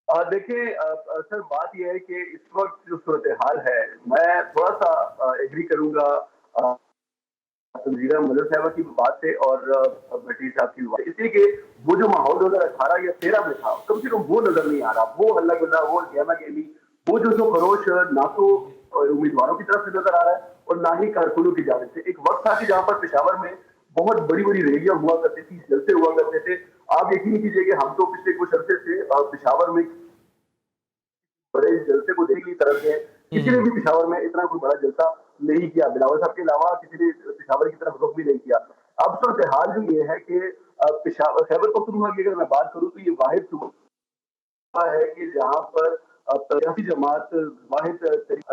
[SPEAKER 8] देखिए सर बात यह है कि इस वक्त जो सूरत हाल है, मैं थोड़ा सा एग्री करूंगा तंजीला मदर साहबा की बात से और भट्टी साहब की बात, इसलिए कि वो जो माहौल 2018 या 13 में था कम से कम वो नजर नहीं आ रहा। वो हल्ला गुल्ला, वो गहमा गहमी, वो जो खरोश ना तो उम्मीदवारों की तरफ से नजर आ रहा है और ना ही कारकुनों की जानिब से। एक वक्त था कि जहां पर पेशावर में बहुत बड़ी बड़ी रैलियां हुआ करती थी, जलसे हुआ करते थे। आप यकीन कीजिए कि हम तो पिछले कुछ अरसे से पेशावर में बड़े जलसे को देखने की तरफ है, किसी ने भी पेशावर में इतना कोई बड़ा जलसा नहीं किया, बिलावल साहब के अलावा किसी ने पेशावर की तरफ रुख भी नहीं किया। अब सूरत हाल जो ये है कि पेशावर खैबर पख्तूनख्वा की अगर मैं बात करूं तो ये वाहिद सूबा है कि जहां पर सियासी जमात वाहिद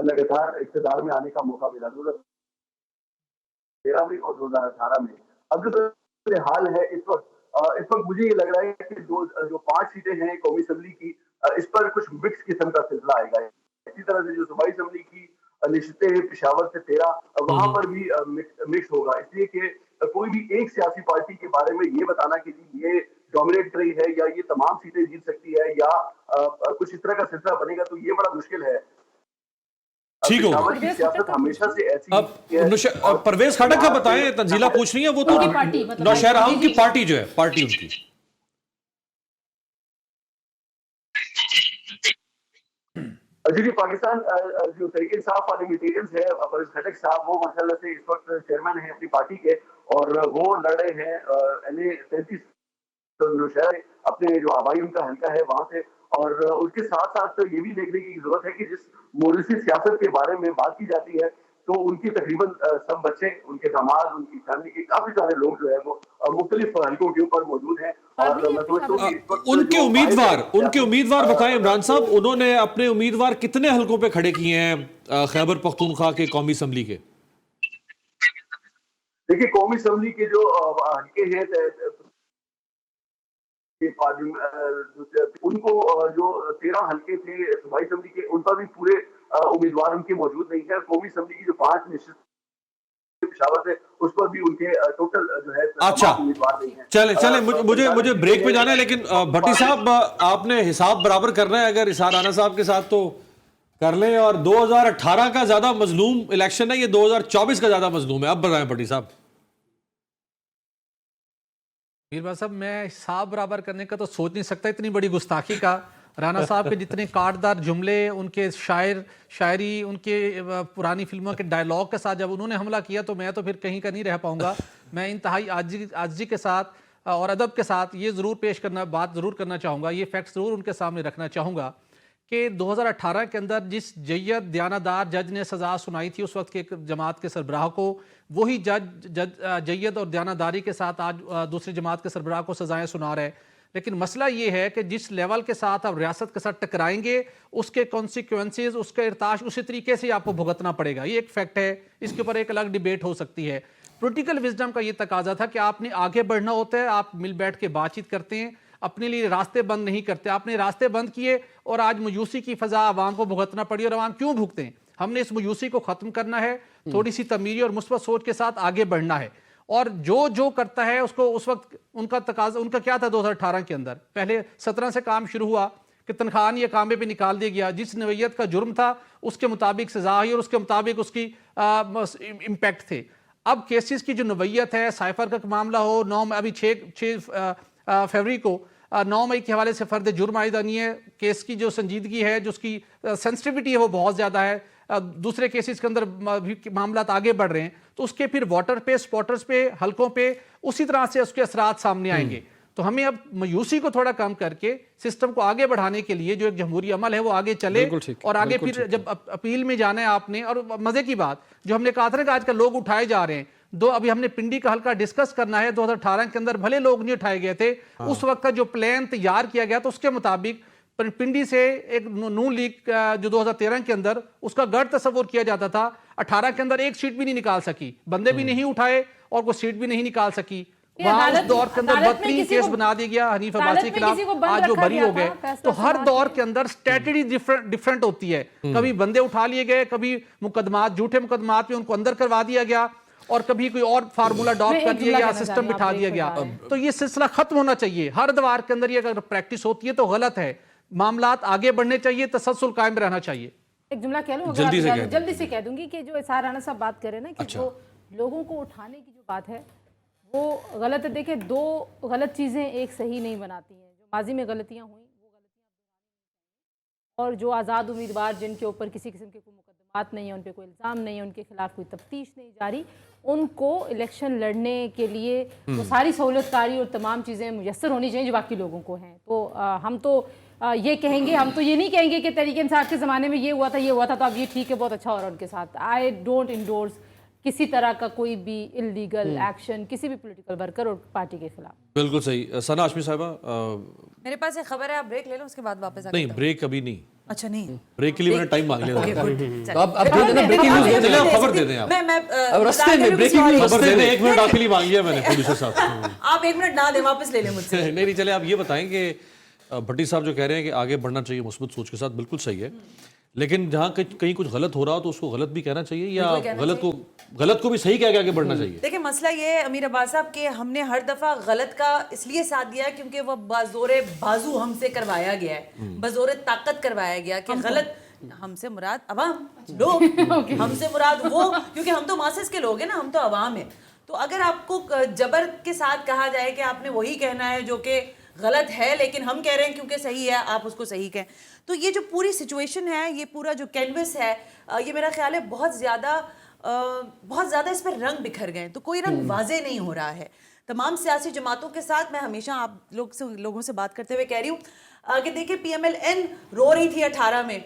[SPEAKER 8] लगातार इक़्तिदार में आने का मौका मिला 2013 में और 2018 में। अब जो हाल है इस वक्त मुझे ये लग रहा है कि जो 5 सीटें हैं कौमी असम्बली की, इस पर कुछ मिक्स किस्म का सिलसिला आएगा। इसी तरह से जो सूबाई असम्बली की निश्चितें हैं पेशावर से 13, वहां पर भी मिक्स होगा, इसलिए कि कोई भी एक सियासी पार्टी के बारे में ये बताना कि ये डोमिनेट कर रही है या ये तमाम सीटें जीत सकती है या कुछ इस तरह का सिलसिला बनेगा, तो ये बड़ा मुश्किल है।
[SPEAKER 1] ठीक हो,
[SPEAKER 8] सियासत हमेशा से ऐसी।
[SPEAKER 1] अब परवेज खटक का बताएं, तंजीला पूछ रही है, वो तो नौशहरा की पार्टी जो है, पार्टी उनकी
[SPEAKER 8] जी पाकिस्तान जो तहरीक इंसाफ वाले मटीरियल्स है, परवेज खटक साहब वो माशाल्लाह से इस वक्त चेयरमैन है अपनी पार्टी के, और वो लड़ रहे हैं NA 33 नौशहरा अपने जो आबाई उनका हल्का है वहां से। और उसके साथ साथ ये भी देखने की जरूरत है कि जिस मॉरिसी सियासत के बारे में बात की जाती है तो उनकी तकरीबन सब बच्चे, उनके दामाद, उनकी फैमिली के काफी सारे लोग जो है वो मुख्तलिफ हलकों के ऊपर मौजूद हैं। और मैं समझता हूं कि
[SPEAKER 1] उनके उम्मीदवार बताएं इमरान साहब, उन्होंने अपने उम्मीदवार कितने हलकों पे खड़े किए हैं खैबर पख्तूनख्वा के कौमी असम्बली के?
[SPEAKER 8] देखिए कौमी असम्बली के जो हल्के हैं उनको जो 13 हल्के थे सूबाई असम्बली के, उन पर भी पूरे उम्मीदवार उनके मौजूद नहीं है। कौमी असम्बली की जो 5 निश्चित पेशावर से, उस पर भी उनके टोटल जो है
[SPEAKER 1] अच्छा,
[SPEAKER 8] उम्मीदवार नहीं है।
[SPEAKER 1] चले मुझे ब्रेक पे जाना है, लेकिन भट्टी साहब आपने हिसाब बराबर करना है, अगर इसार राना साहब के साथ तो कर लें, और 2018 का ज्यादा मजलूम इलेक्शन है, ये 2024 का ज्यादा मजलूम है। अब बताएं भट्टी साहब।
[SPEAKER 6] मीरवा साहब, मैं हिसाब बराबर करने का तो सोच नहीं सकता, इतनी बड़ी गुस्ताखी का। राना साहब के जितने काटदार जुमले, उनके शायरी, उनके पुरानी फिल्मों के डायलॉग के साथ जब उन्होंने हमला किया तो मैं तो फिर कहीं का नहीं रह पाऊंगा। मैं इंतहाई आजिज़ी के साथ और अदब के साथ ये ज़रूर बात ज़रूर करना चाहूँगा, ये फैक्ट ज़रूर उनके सामने रखना चाहूँगा कि 2018 के अंदर जिस जय्यद दयानतदार जज ने सज़ा सुनाई थी उस वक्त के जमात के सरबराह को, वही जज जय्यद और दयानतदारी के साथ आज दूसरी जमात के सरबराह को सज़ाएं सुना रहे। लेकिन मसला ये है कि जिस लेवल के साथ आप रियासत के साथ टकराएंगे, उसके कॉन्सिक्वेंसेस, उसका इर्ताश उसी तरीके से आपको भुगतना पड़ेगा। ये एक फैक्ट है, इसके ऊपर एक अलग डिबेट हो सकती है। पॉलिटिकल विजडम का ये तकाजा था कि आपने आगे बढ़ना होता है, आप मिल बैठ के बातचीत करते हैं, अपने लिए रास्ते बंद नहीं करते। आपने रास्ते बंद किए और आज मायूसी की फजा आवाम को भुगतना पड़ी, और आवाम क्यों भुगते हैं? हमने इस मायूसी को ख़त्म करना है, थोड़ी सी तमीरी और मुस्बत सोच के साथ आगे बढ़ना है। और जो करता है उसको, उस वक्त उनका तकाजा, उनका क्या था 2018 के अंदर, पहले 17 से काम शुरू हुआ कि तनख्वाह नहीं, कामे पे निकाल दिया गया, जिस नवैयत का जुर्म था उसके मुताबिक सजा हुई और उसके मुताबिक उसकी इम्पैक्ट थे। अब केसेस की जो नवैयत है, साइफर का मामला हो, 6 फरवरी को 9 मई के हवाले से फर्द जुर्म आयदा नहीं है, केस की जो संजीदगी है, जो उसकी सेंसिटिविटी है वो बहुत ज़्यादा है, दूसरे केसेस के अंदर मामला आगे बढ़ रहे हैं, तो उसके फिर वोटर पे, स्पॉटर्स पे, हलकों पे उसी तरह से उसके असरात सामने आएंगे। तो हमें अब मायूसी को थोड़ा कम करके सिस्टम को आगे बढ़ाने के लिए जो एक जमहूरी अमल है वो आगे चले, और आगे फिर जब अपील में जाना है आपने। और मजे की बात जो हमने कहा था ना कि आजकल लोग उठाए जा रहे हैं, अभी हमने पिंडी का हल्का डिस्कस करना है, 2018 के अंदर भले लोग नहीं उठाए गए थे, उस वक्त का जो प्लान तैयार किया गया तो उसके मुताबिक पिंडी से एक नून लीग जो 2013 के अंदर उसका गढ़ तस्वुर किया जाता था, 18 के अंदर एक सीट भी नहीं निकाल सकी, बंदे भी नहीं उठाए और कोई सीट भी नहीं निकाल सकी। वहां उस दौर के अंदर 32 केस बना दिया गया हनीफ अब्बासी के खिलाफ, आज जो बरी हो गए। तो हर दौर के अंदर स्ट्रेटजी डिफरेंट होती है, कभी बंदे उठा लिए गए, कभी मुकदमात, झूठे मुकदमात में उनको अंदर करवा दिया गया, और कभी कोई और फार्मूला अडॉप्ट कर दिया गया, सिस्टम बिठा दिया गया। तो ये सिलसिला खत्म होना चाहिए। हर दवार के अंदर ये अगर प्रैक्टिस होती है तो गलत है, मामलात आगे बढ़ने चाहिए, तसलसल कायम रहना चाहिए।
[SPEAKER 5] एक जुमला कह लूं, जल्दी से कह दूंगी कि जो इसार राना साहब बात कर रहे हैं ना कि जो लोगों को उठाने की जो बात है वो गलत है। देखिए, 2 गलत चीज़ें एक सही नहीं बनाती हैं। जो माजी में गलतियां हुई वो गलतियां, और जो आज़ाद उम्मीदवार जिनके ऊपर किसी किस्म के कोई मुकदमात नहीं है, उन पर कोई इल्ज़ाम नहीं है, उनके खिलाफ कोई तफ्तीश नहीं जारी, उनको इलेक्शन लड़ने के लिए वो सारी सहूलतकारी और तमाम चीज़ें मुयस्सर होनी चाहिए जो बाकी लोगों को हैं। तो हम तो ये कहेंगे, हम तो ये नहीं कहेंगे कि तहरीक इंसाफ के ज़माने में ये हुआ था तो अब ये ठीक है, बहुत अच्छा हो रहा है उनके साथ। आई डोंट इंडोर्स किसी तरह का कोई भी इलीगल एक्शन किसी भी पॉलिटिकल वर्कर और पार्टी के खिलाफ।
[SPEAKER 1] बिल्कुल सही। सना हाशमी साहिबा,
[SPEAKER 4] मेरे पास एक खबर है, आप ब्रेक ले लो, उसके बाद वापस
[SPEAKER 1] नहीं ब्रेक अभी नहीं,
[SPEAKER 4] अच्छा नहीं,
[SPEAKER 1] ब्रेक के लिए मैंने टाइम मांग लिया था।
[SPEAKER 2] तो अब दे देना, ब्रेकिंग न्यूज़ दे देना,
[SPEAKER 1] खबर दे दें आप।
[SPEAKER 4] मैं
[SPEAKER 2] अब रास्ते में ब्रेकिंग न्यूज़
[SPEAKER 1] खबर दे दें, 1 मिनट आपके लिए मांग लिया मैंने प्रोड्यूसर साहब।
[SPEAKER 4] आप 1 मिनट ना दें, वापस ले लें मुझसे।
[SPEAKER 1] नहीं, चले आप ये बताएं कि भट्टी साहब जो कह रहे हैं कि आगे बढ़ना चाहिए मुस्बत सोच के साथ, बिल्कुल सही है, लेकिन जहाँ कहीं कुछ गलत हो रहा हो तो उसको गलत भी कहना चाहिए, या गलत को भी सही कह के आगे बढ़ना चाहिए?
[SPEAKER 4] देखिए, मसला ये है अमीर अब्बास साहब कि हमने हर दफा गलत का इसलिए साथ दिया है क्योंकि वो बज़ोरे बाजू हमसे करवाया गया है, बज़ोरे ताकत करवाया गया कि गलत। हमसे मुराद अवाम लोग, हमसे मुराद वो, क्योंकि हम तो मासेस के लोग हैं ना, हम तो अवाम है। तो अगर आपको जबर के साथ कहा जाए कि आपने वही कहना है जो कि गलत है, लेकिन हम कह रहे हैं क्योंकि सही है आप उसको सही कहें, तो ये जो पूरी सिचुएशन है, ये पूरा जो कैनवस है, ये मेरा ख्याल है बहुत ज़्यादा इस पर रंग बिखर गए, तो कोई रंग वाजे नहीं हो रहा है। तमाम सियासी जमातों के साथ मैं हमेशा आप लोगों से बात करते हुए कह रही हूँ कि देखिए, PMLN रो रही थी 18 में,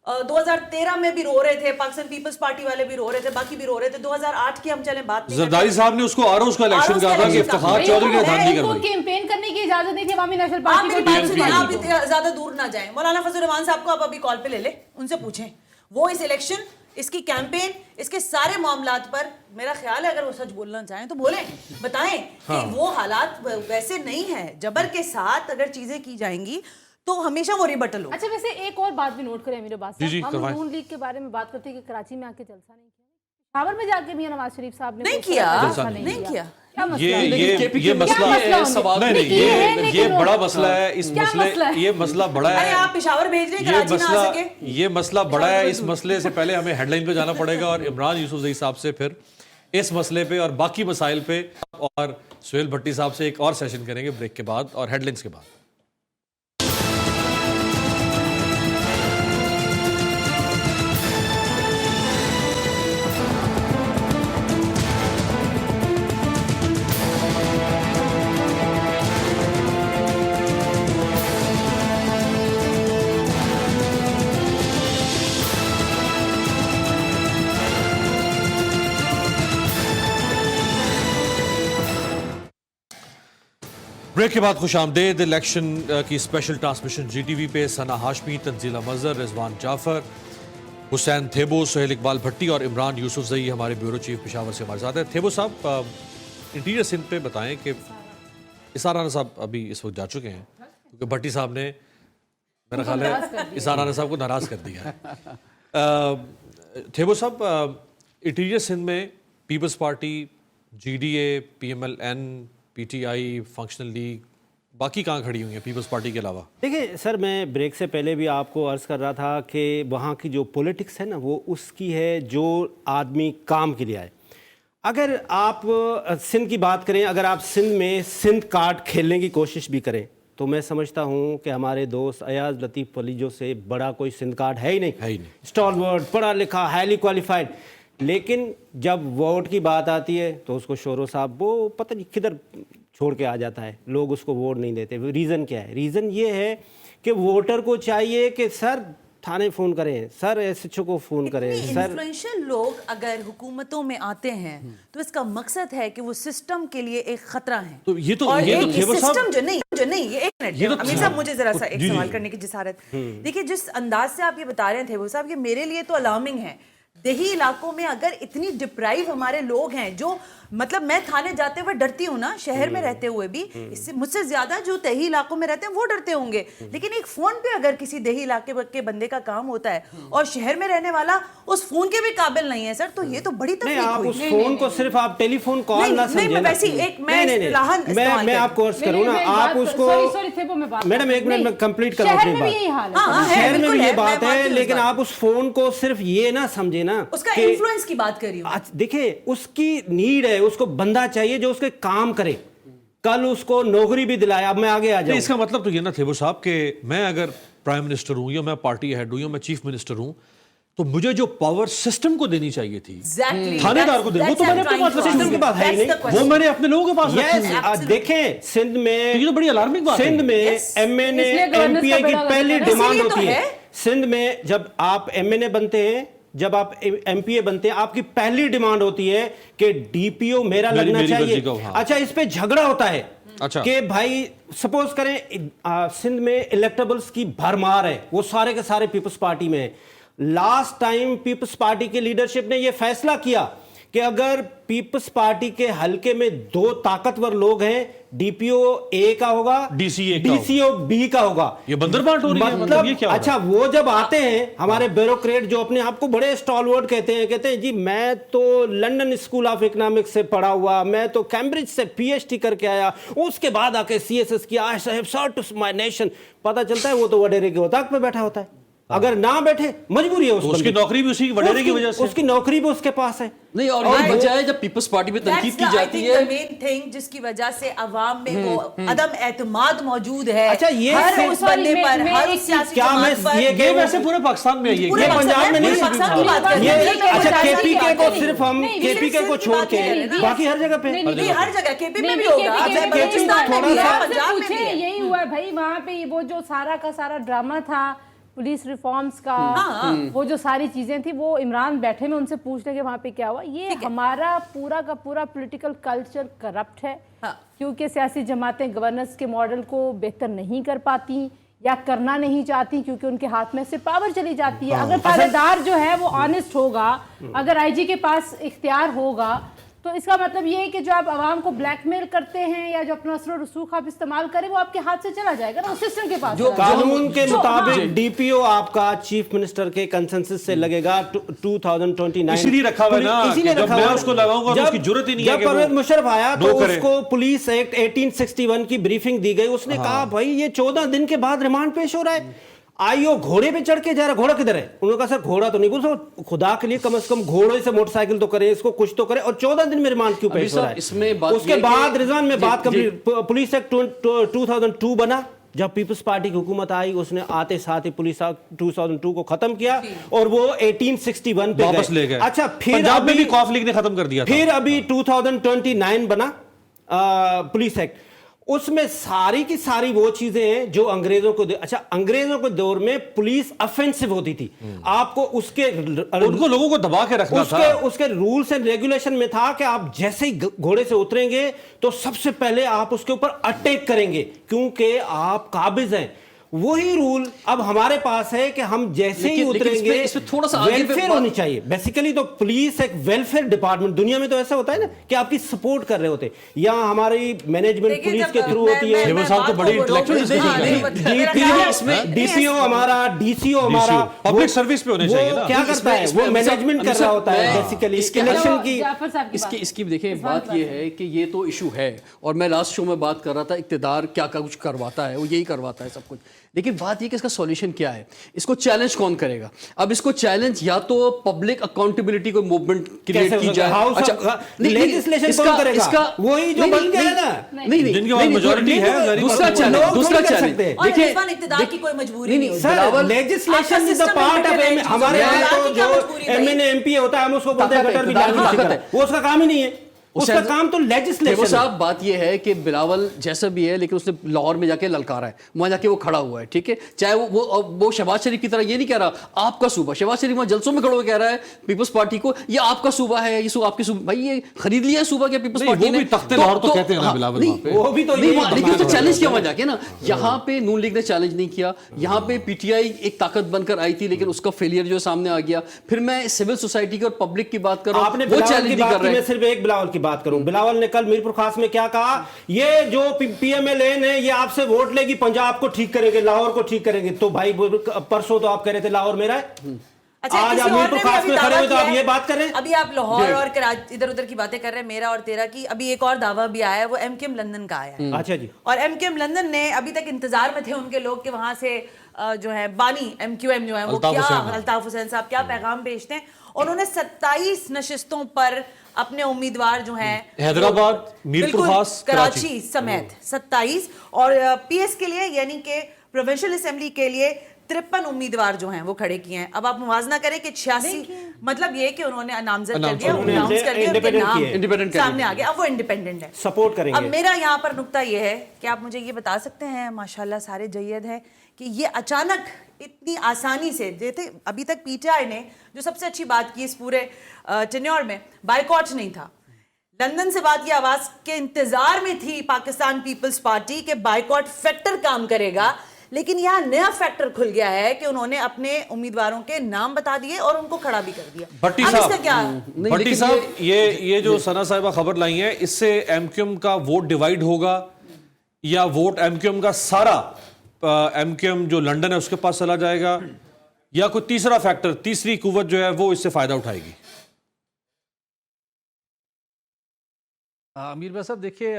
[SPEAKER 4] 2013 में भी रो रहे थे, पाकिस्तान पीपल्स पार्टी वाले भी रो रहे थे, बाकी भी रो रहे थे। 2008 की हम चले बात नहीं,
[SPEAKER 1] जरदारी साहब ने उसको आरोज का इलेक्शन कहा था कि इफ्तिखार चौधरी ने धांधली करवाई,
[SPEAKER 5] कैंपेन करने की इजाजत नहीं थी अवामी नेशनल पार्टी को।
[SPEAKER 4] आप ज्यादा दूर ना जाएं, मौलाना फजल रहमान साहब को आप अभी कॉल पे ले ले, उनसे पूछें, वो इस इलेक्शन, इसकी कैंपेन, इसके सारे मामलात पर मेरा ख्याल है अगर वो सच बोलना चाहें तो बोलें, बताएं कि वो हालात वैसे नहीं है। जबर के साथ अगर चीजें की जाएंगी तो हमेशा वो रिबटल हो।
[SPEAKER 5] अच्छा, वैसे एक और बात भी नोट करें मेरे बात से, हम नून लीग के बारे में बात करते हैं कि कराची में आके जलसा नहीं किया, पावर में जाके मियां नवाज शरीफ साहब ने
[SPEAKER 4] नहीं
[SPEAKER 5] कोई
[SPEAKER 4] किया,
[SPEAKER 5] फैसला
[SPEAKER 4] नहीं किया।
[SPEAKER 5] क्या मसला
[SPEAKER 1] ये
[SPEAKER 5] है?
[SPEAKER 1] ये मसला
[SPEAKER 5] मसला
[SPEAKER 2] सवाल
[SPEAKER 1] नहीं नहीं
[SPEAKER 5] ये है,
[SPEAKER 1] ये
[SPEAKER 5] लेकिन
[SPEAKER 1] बड़ा
[SPEAKER 5] वो-
[SPEAKER 1] मसला है। इस
[SPEAKER 5] क्या
[SPEAKER 1] मसले
[SPEAKER 5] मसला है?
[SPEAKER 1] ये मसला बड़ा
[SPEAKER 4] अरे
[SPEAKER 1] है।
[SPEAKER 4] आप पेशावर भेज रहे हैं,
[SPEAKER 1] ये
[SPEAKER 4] कराची ना आ सके।
[SPEAKER 1] ये मसला बड़ा है। इस मसले से पहले हमें हेडलाइन पे जाना पड़ेगा और इमरान यूसुफजई साहब से फिर इस मसले पे और बाकी मसाइल पे और सुहेल भट्टी साहब से एक और सेशन करेंगे ब्रेक के बाद और हेडलाइंस के बाद। ब्रेक के बाद खुश आमदेद। इलेक्शन की स्पेशल ट्रांसमिशन GTV पे सना हाशमी, तंजीला मजहर, रिजवान जाफर, हुसैन थेबो, सुहेल इकबाल भट्टी और इमरान यूसुफजई हमारे ब्यूरो चीफ पेशावर से हमारे साथ हैं। थेबो साहब, इंटीरियर सिंध पे बताएं कि इसार राना साहब अभी इस वक्त जा चुके हैं क्योंकि भट्टी साहब ने मेरा ख्याल है इसार राना साहब को नाराज़ कर दिया है। थेबो साहब, इंटीरियर सिंध में Peoples Party, GDA, PMLN, PTI, Functional League, बाकी कहाँ खड़ी हुई हैं पीपल्स पार्टी के अलावा?
[SPEAKER 7] देखिए सर, मैं ब्रेक से पहले भी आपको अर्ज़ कर रहा था कि वहाँ की जो पॉलिटिक्स है ना, वो उसकी है जो आदमी काम के लिए आए। अगर आप सिंध की बात करें, अगर आप सिंध में सिंध कार्ड खेलने की कोशिश भी करें तो मैं समझता हूँ कि हमारे दोस्त अयाज लतीफ़ पलीजो से बड़ा कोई सिंध कार्ड है ही नहीं। स्टॉलवर्ड, पढ़ा लिखा, हाईली क्वालिफाइड। लेकिन जब वोट की बात आती है तो उसको शोरो साहब वो पता नहीं किधर छोड़ के आ जाता है, लोग उसको वोट नहीं देते। रीज़न क्या है? रीज़न ये है कि वोटर को चाहिए कि सर थाने फ़ोन करें, सर SHO को फ़ोन करें। सर
[SPEAKER 4] इन्फ्लुएंशियल लोग अगर हुकूमतों में आते हैं तो इसका मकसद है कि वो सिस्टम के लिए एक खतरा है।
[SPEAKER 1] तो ये तो
[SPEAKER 4] और
[SPEAKER 1] ये तो
[SPEAKER 4] एक
[SPEAKER 1] थेबो साहब
[SPEAKER 4] सिस्टम जो नहीं ये एक मिनट
[SPEAKER 1] ये तो
[SPEAKER 4] अमीर साहब, मुझे जरा सा एक
[SPEAKER 1] जी,
[SPEAKER 4] सवाल
[SPEAKER 1] जी।
[SPEAKER 4] करने की जिसारत। देखिए, जिस अंदाज से आप ये बता रहे हैं थेबो साहब, ये मेरे लिए तो अलार्मिंग है। देही इलाकों में अगर इतनी डिप्राइव हमारे लोग हैं, जो मतलब मैं थाने जाते हुए डरती हूँ ना, शहर में रहते हुए भी, इससे मुझसे ज्यादा जो देही इलाकों में रहते हैं वो डरते होंगे। लेकिन एक फोन पे अगर किसी देही इलाके के बंदे का काम होता है और शहर में रहने वाला उस फोन के भी काबिल नहीं है सर, तो ये तो बड़ी
[SPEAKER 7] नहीं,
[SPEAKER 4] तकलीफ
[SPEAKER 7] आप
[SPEAKER 4] हुई।
[SPEAKER 7] उस फोन को सिर्फ आप टेलीफोन कॉल ना समझे ना। मैं आपको अर्ज करूँ ना, आप उसको मैडम एक मिनट में कंप्लीट करो अपनी बात। शहर में भी ये बात है, लेकिन आप उस फोन को सिर्फ ये ना समझे ना,
[SPEAKER 4] उसका इन्फ्लुएंस की बात कर रही हूँ।
[SPEAKER 7] देखिए उसकी नीड है, उसको बंदा चाहिए जो उसके काम करे, कल उसको नौकरी भी दिलाए। अब मैं आगे आ जाऊं।
[SPEAKER 1] इसका मतलब तो ये ना थेबो साहब कि मैं अगर प्राइम मिनिस्टर हूं या मैं पार्टी हेड हूं या मैं चीफ मिनिस्टर हूं, तो मुझे जो पावर सिस्टम को देनी चाहिए थी, थानेदार को देनी, वो तो मैंने अपने पास सिस्टम के पास है ही नहीं, वो मैंने अपने लोगों के पास रखी है।
[SPEAKER 7] देखें सिंध में,
[SPEAKER 1] ये तो बड़ी अलार्मिंग बात है।
[SPEAKER 7] सिंध में MNA MPA की पहली डिमांड होती है। सिंध में जब आप MNA बनते हैं, जब आप MPA बनते हैं, आपकी पहली डिमांड होती है कि DPO मेरा लगना चाहिए। अच्छा, इस पे झगड़ा होता है कि भाई सपोज करें सिंध में इलेक्टेबल्स की भरमार है, वो सारे के सारे पीपल्स पार्टी में है। लास्ट टाइम पीपल्स पार्टी की लीडरशिप ने यह फैसला किया कि अगर पीपल्स पार्टी के हलके में 2 ताकतवर लोग हैं, DPO A का होगा, DCO B का होगा।
[SPEAKER 1] ये बंदरबाट हो रही है, मतलब ये क्या?
[SPEAKER 7] अच्छा, वो जब आते हैं हमारे ब्यूरोक्रेट जो अपने आप को बड़े स्टॉलवर्ड कहते हैं जी मैं तो लंदन स्कूल ऑफ इकोनॉमिक्स से पढ़ा हुआ, मैं तो कैम्ब्रिज से PhD करके आया, उसके बाद आके CSS किया, I have served to my nation. पता चलता है वो तो वडेरे के ओताक पे बैठा होता है। अगर ना बैठे मजबूरी है,
[SPEAKER 1] उसकी नौकरी भी उसी वडेरे की वजह से,
[SPEAKER 7] उसकी नौकरी भी उसके पास है।
[SPEAKER 2] नहीं, और ये वजह है जब पीपल्स पार्टी पे तनकीद की जाती है,
[SPEAKER 4] मेन थिंग जिसकी वजह से अवाम में वो अदम एतमाद मौजूद है।
[SPEAKER 7] अच्छा, ये
[SPEAKER 4] हर उस बंदे पर, हर सियासी जमात पर।
[SPEAKER 7] ये
[SPEAKER 1] वैसे पूरे पाकिस्तान में ये
[SPEAKER 7] पंजाब में नहीं, ये अच्छा KPK को सिर्फ हम KPK को छोड़ के बाकी हर जगह पे,
[SPEAKER 4] हर जगह KP में भी होगा,
[SPEAKER 5] यही हुआ भाई। वहाँ पे वो जो सारा का सारा ड्रामा था पुलिस रिफॉर्म्स का, वो जो सारी चीजें थी, वो इमरान बैठे में उनसे पूछने के वहाँ पे क्या हुआ। ये हमारा पूरा का पूरा पॉलिटिकल कल्चर करप्ट है, क्योंकि सियासी जमातें गवर्नेंस के मॉडल को बेहतर नहीं कर पाती या करना नहीं चाहती, क्योंकि उनके हाथ में से पावर चली जाती है। अगर पहरेदार जो है वो ऑनेस्ट होगा, अगर IG के पास इख्तियार होगा, तो इसका मतलब ये है कि जो आप आवाम को ब्लैकमेल करते हैं या जो अपना असर और रसूख आप इस्तेमाल करें वो आपके हाथ से चला जाएगा ना, सिस्टम के पास
[SPEAKER 7] जो कानून के मुताबिक
[SPEAKER 5] हाँ।
[SPEAKER 7] डीपीओ आपका चीफ मिनिस्टर के कंसेंसस से लगेगा 2029।
[SPEAKER 1] इसीलिए रखा हुआ है ना,
[SPEAKER 7] इसीलिए
[SPEAKER 1] कि जब
[SPEAKER 7] रखा
[SPEAKER 1] मैं
[SPEAKER 7] हुआ है।
[SPEAKER 1] उसको लगाऊंगा तो
[SPEAKER 7] जब-
[SPEAKER 1] उसकी जरूरत ही नहीं है
[SPEAKER 7] जब
[SPEAKER 1] कि वो
[SPEAKER 7] परवेज मुशर्रफ आया तो
[SPEAKER 1] नो करे।
[SPEAKER 7] उसको पुलिस एक्ट 1861 की ब्रीफिंग दी गई, उसने कहा भाई ये 14 दिन के बाद रिमांड पेश हो रहा है, आईओ घोड़े पे चढ़ के जा रहा है, घोड़ा किधर है? उन्होंने कहा सर घोड़ा तो नहीं, बोल खुदा के लिए कम से कम घोड़े से मोटरसाइकिल तो करे, इसको कुछ तो करे, और 14 दिन में रिमांड क्यों पेश हो रहा है?
[SPEAKER 2] इसमें बात
[SPEAKER 7] उसके
[SPEAKER 2] ये
[SPEAKER 7] बाद
[SPEAKER 2] कि-
[SPEAKER 7] रिजवान में
[SPEAKER 2] जी,
[SPEAKER 7] बात
[SPEAKER 2] जी।
[SPEAKER 7] कंप्लीट, पुलिस एक्ट 2002 बना, जब पीपल्स पार्टी की हुकूमत आई उसने आते साथ ही पुलिस एक्ट 2002 को खत्म किया और वो 1861 पे
[SPEAKER 1] वापस ले गए।
[SPEAKER 7] अच्छा, फिर
[SPEAKER 1] पंजाब में
[SPEAKER 7] अभी
[SPEAKER 1] भी कॉफ लीग ने खत्म कर दिया था।
[SPEAKER 7] फिर अभी 2029 बना पुलिस एक्ट, उसमें सारी की सारी वो चीजें हैं जो अंग्रेजों को अच्छा, अंग्रेजों के दौर में पुलिस ऑफेंसिव होती थी, आपको उसके
[SPEAKER 1] उनको लोगों को दबा के रखना था।
[SPEAKER 7] उसके रूल्स एंड रेगुलेशन में था कि आप जैसे ही घोड़े से उतरेंगे तो सबसे पहले आप उसके ऊपर अटैक करेंगे क्योंकि आप काबिज हैं। वही रूल अब हमारे पास है कि हम जैसे ही
[SPEAKER 2] लेकिन
[SPEAKER 7] उतरेंगे,
[SPEAKER 2] इसमें थोड़ा सा आगे पे
[SPEAKER 7] वेलफेयर होनी चाहिए। बेसिकली तो पुलिस एक वेलफेयर डिपार्टमेंट, दुनिया में तो ऐसा होता है ना कि आपकी सपोर्ट कर रहे होते, यहाँ हमारी मैनेजमेंट पुलिस के थ्रू होती है,
[SPEAKER 1] हेमंत साहब तो बड़ी इंटेलेक्चुअल
[SPEAKER 7] डीपीओ हमारा, डीसीओ हमारा,
[SPEAKER 1] पब्लिक सर्विस पे होने चाहिए ना।
[SPEAKER 7] क्या करता है वो मैनेजमेंट कर रहा होता है बेसिकली इलेक्शन की।
[SPEAKER 5] जाफर साहब की बात।
[SPEAKER 2] इसकी देखिए बात ये है कि ये तो इशू है, और मैं लास्ट शो में बात कर रहा था इक़्तिदार क्या क्या कुछ करवाता है, वो यही करवाता है सब कुछ, लेकिन बात ये कि इसका सॉल्यूशन क्या है, इसको चैलेंज कौन करेगा? अब इसको चैलेंज या तो पब्लिक अकाउंटेबिलिटी को मूवमेंट क्रिएट की जाए।
[SPEAKER 7] अच्छा, लेजिस्लेशन कौन करेगा? वही जो बन गया है ना,
[SPEAKER 2] नहीं
[SPEAKER 1] जिनके पास majority है,
[SPEAKER 2] दूसरा
[SPEAKER 7] लोग
[SPEAKER 2] चैलेंज,
[SPEAKER 7] थोड़ी
[SPEAKER 2] दूसरा
[SPEAKER 7] कर
[SPEAKER 2] चैलेंज
[SPEAKER 7] सकते हैं।
[SPEAKER 4] और
[SPEAKER 2] देखिए
[SPEAKER 4] रिजवान इक़्तिदार की कोई मजबूरी नहीं होती।
[SPEAKER 7] Sir legislation is the part of हमारे यहाँ तो जो एमएनए एमपी होता है हम उसको बोलते हैं गटर भी डाल, वो उसका काम ही नहीं है, उसका काम तो लेजिस्लेशन है।
[SPEAKER 2] साहब बात ये है कि बिलावल जैसा भी है लेकिन उसने लाहौर में जाके ललकारा है, वहां जाके वो खड़ा हुआ है, ठीक है, चाहे वो शहबाज शरीफ की तरह ये नहीं कह रहा आपका सूबा, शहबाज शरीफ वहां जलसों में खड़ा होकर कह रहा है पीपल्स पार्टी को ये आपका सूबा है, ये सूबा आपकी सूबा, भाई ये खरीद लिया है सूबा के पीपल्स पार्टी ने,
[SPEAKER 1] तख्ते लाहौर तो कहते हैं ना बिलावल वहां पे।
[SPEAKER 7] वो भी तो
[SPEAKER 2] लेकिन उसने चैलेंज किया वहां जाके ना, यहाँ पे नून लीग ने चैलेंज नहीं किया, यहाँ पे पीटीआई एक ताकत बनकर आई थी लेकिन उसका फेलियर जो सामने आ गया। फिर मैं सिविल सोसाइटी की और पब्लिक की बात कर रहा हूँ,
[SPEAKER 7] आपने
[SPEAKER 2] वो चैलेंज नहीं कर रहे।
[SPEAKER 7] मैं सिर्फ एक बिलावल की बात करूं, बिलावल ने कल मीरपुर खास में क्या कहा, ये जो पीएमएलएन है ये आपसे वोट लेगी, पंजाब को ठीक करेंगे, लाहौर को ठीक करेंगे। तो भाई परसों तो आप कह रहे थे लाहौर मेरा है,
[SPEAKER 4] अच्छा,
[SPEAKER 7] आज
[SPEAKER 4] किसी
[SPEAKER 7] आप
[SPEAKER 4] और
[SPEAKER 7] मीरपुर
[SPEAKER 4] ने भी
[SPEAKER 7] खास
[SPEAKER 4] अभी
[SPEAKER 7] में खड़े
[SPEAKER 4] दावा
[SPEAKER 7] हो तो
[SPEAKER 4] किया
[SPEAKER 7] आप
[SPEAKER 4] है।
[SPEAKER 7] ये बात कर रहे हैं।
[SPEAKER 4] अभी आप लाहौर और कराची इधर उधर की बातें कर रहे हैं, मेरा और तेरा की। अभी एक और दावा भी आया है, वो एमकेएम लंदन का आया है।
[SPEAKER 7] अच्छा जी,
[SPEAKER 4] और एमकेएम लंदन ने अभी तक इंतजार में थे उनके लोग कि वहां से जो है बानी एमक्यूएम जो है वो क्या, अल्ताफ हुसैन साहब क्या पैगाम भेजते हैं। उन्होंने 27 नशिस्तों पर अपने उम्मीदवार जो हैं
[SPEAKER 1] हैदराबाद, मीरपुर खास,
[SPEAKER 4] कराची समेत 27, और पीएस के लिए यानी कि प्रोविंशियल असेंबली के लिए 53 उम्मीदवार जो हैं वो खड़े किए हैं। अब आप मुवाजना करें कि 86, मतलब ये कि उन्होंने नामजद कर दिया, अनाउंस कर दिया, उनके नाम
[SPEAKER 2] इंडिपेंडेंट
[SPEAKER 4] सामने आ गया, अब वो इंडिपेंडेंट है,
[SPEAKER 7] सपोर्ट करेंगे।
[SPEAKER 4] अब मेरा यहाँ पर नुक्ता ये है कि आप मुझे ये बता सकते हैं, माशाल्लाह सारे जय्यद हैं, कि ये अचानक इतनी आसानी से, जैसे अभी तक पीटीआई ने जो सबसे अच्छी बात की इस पूरे टेन्योर में, बायकॉट नहीं था, लंदन से बात की आवाज के इंतजार में थी पाकिस्तान पीपल्स पार्टी के बायकॉट फैक्टर काम करेगा, लेकिन यहाँ नया फैक्टर खुल गया है कि उन्होंने अपने उम्मीदवारों के नाम बता दिए और उनको खड़ा भी कर दिया।
[SPEAKER 1] भट्टी
[SPEAKER 4] अब इसका क्या?
[SPEAKER 1] साहब, भट्टी साहब, ये जो सना साहिबा खबर लाई है, इससे एमक्यूएम का वोट डिवाइड होगा या वोट एमक्यूएम का सारा एमक्यूएम जो लंदन है उसके पास चला जाएगा, या कोई तीसरा फैक्टर, तीसरी कुव्वत जो है वो इससे फायदा उठाएगी?
[SPEAKER 6] अमीर भाई साहब देखिए,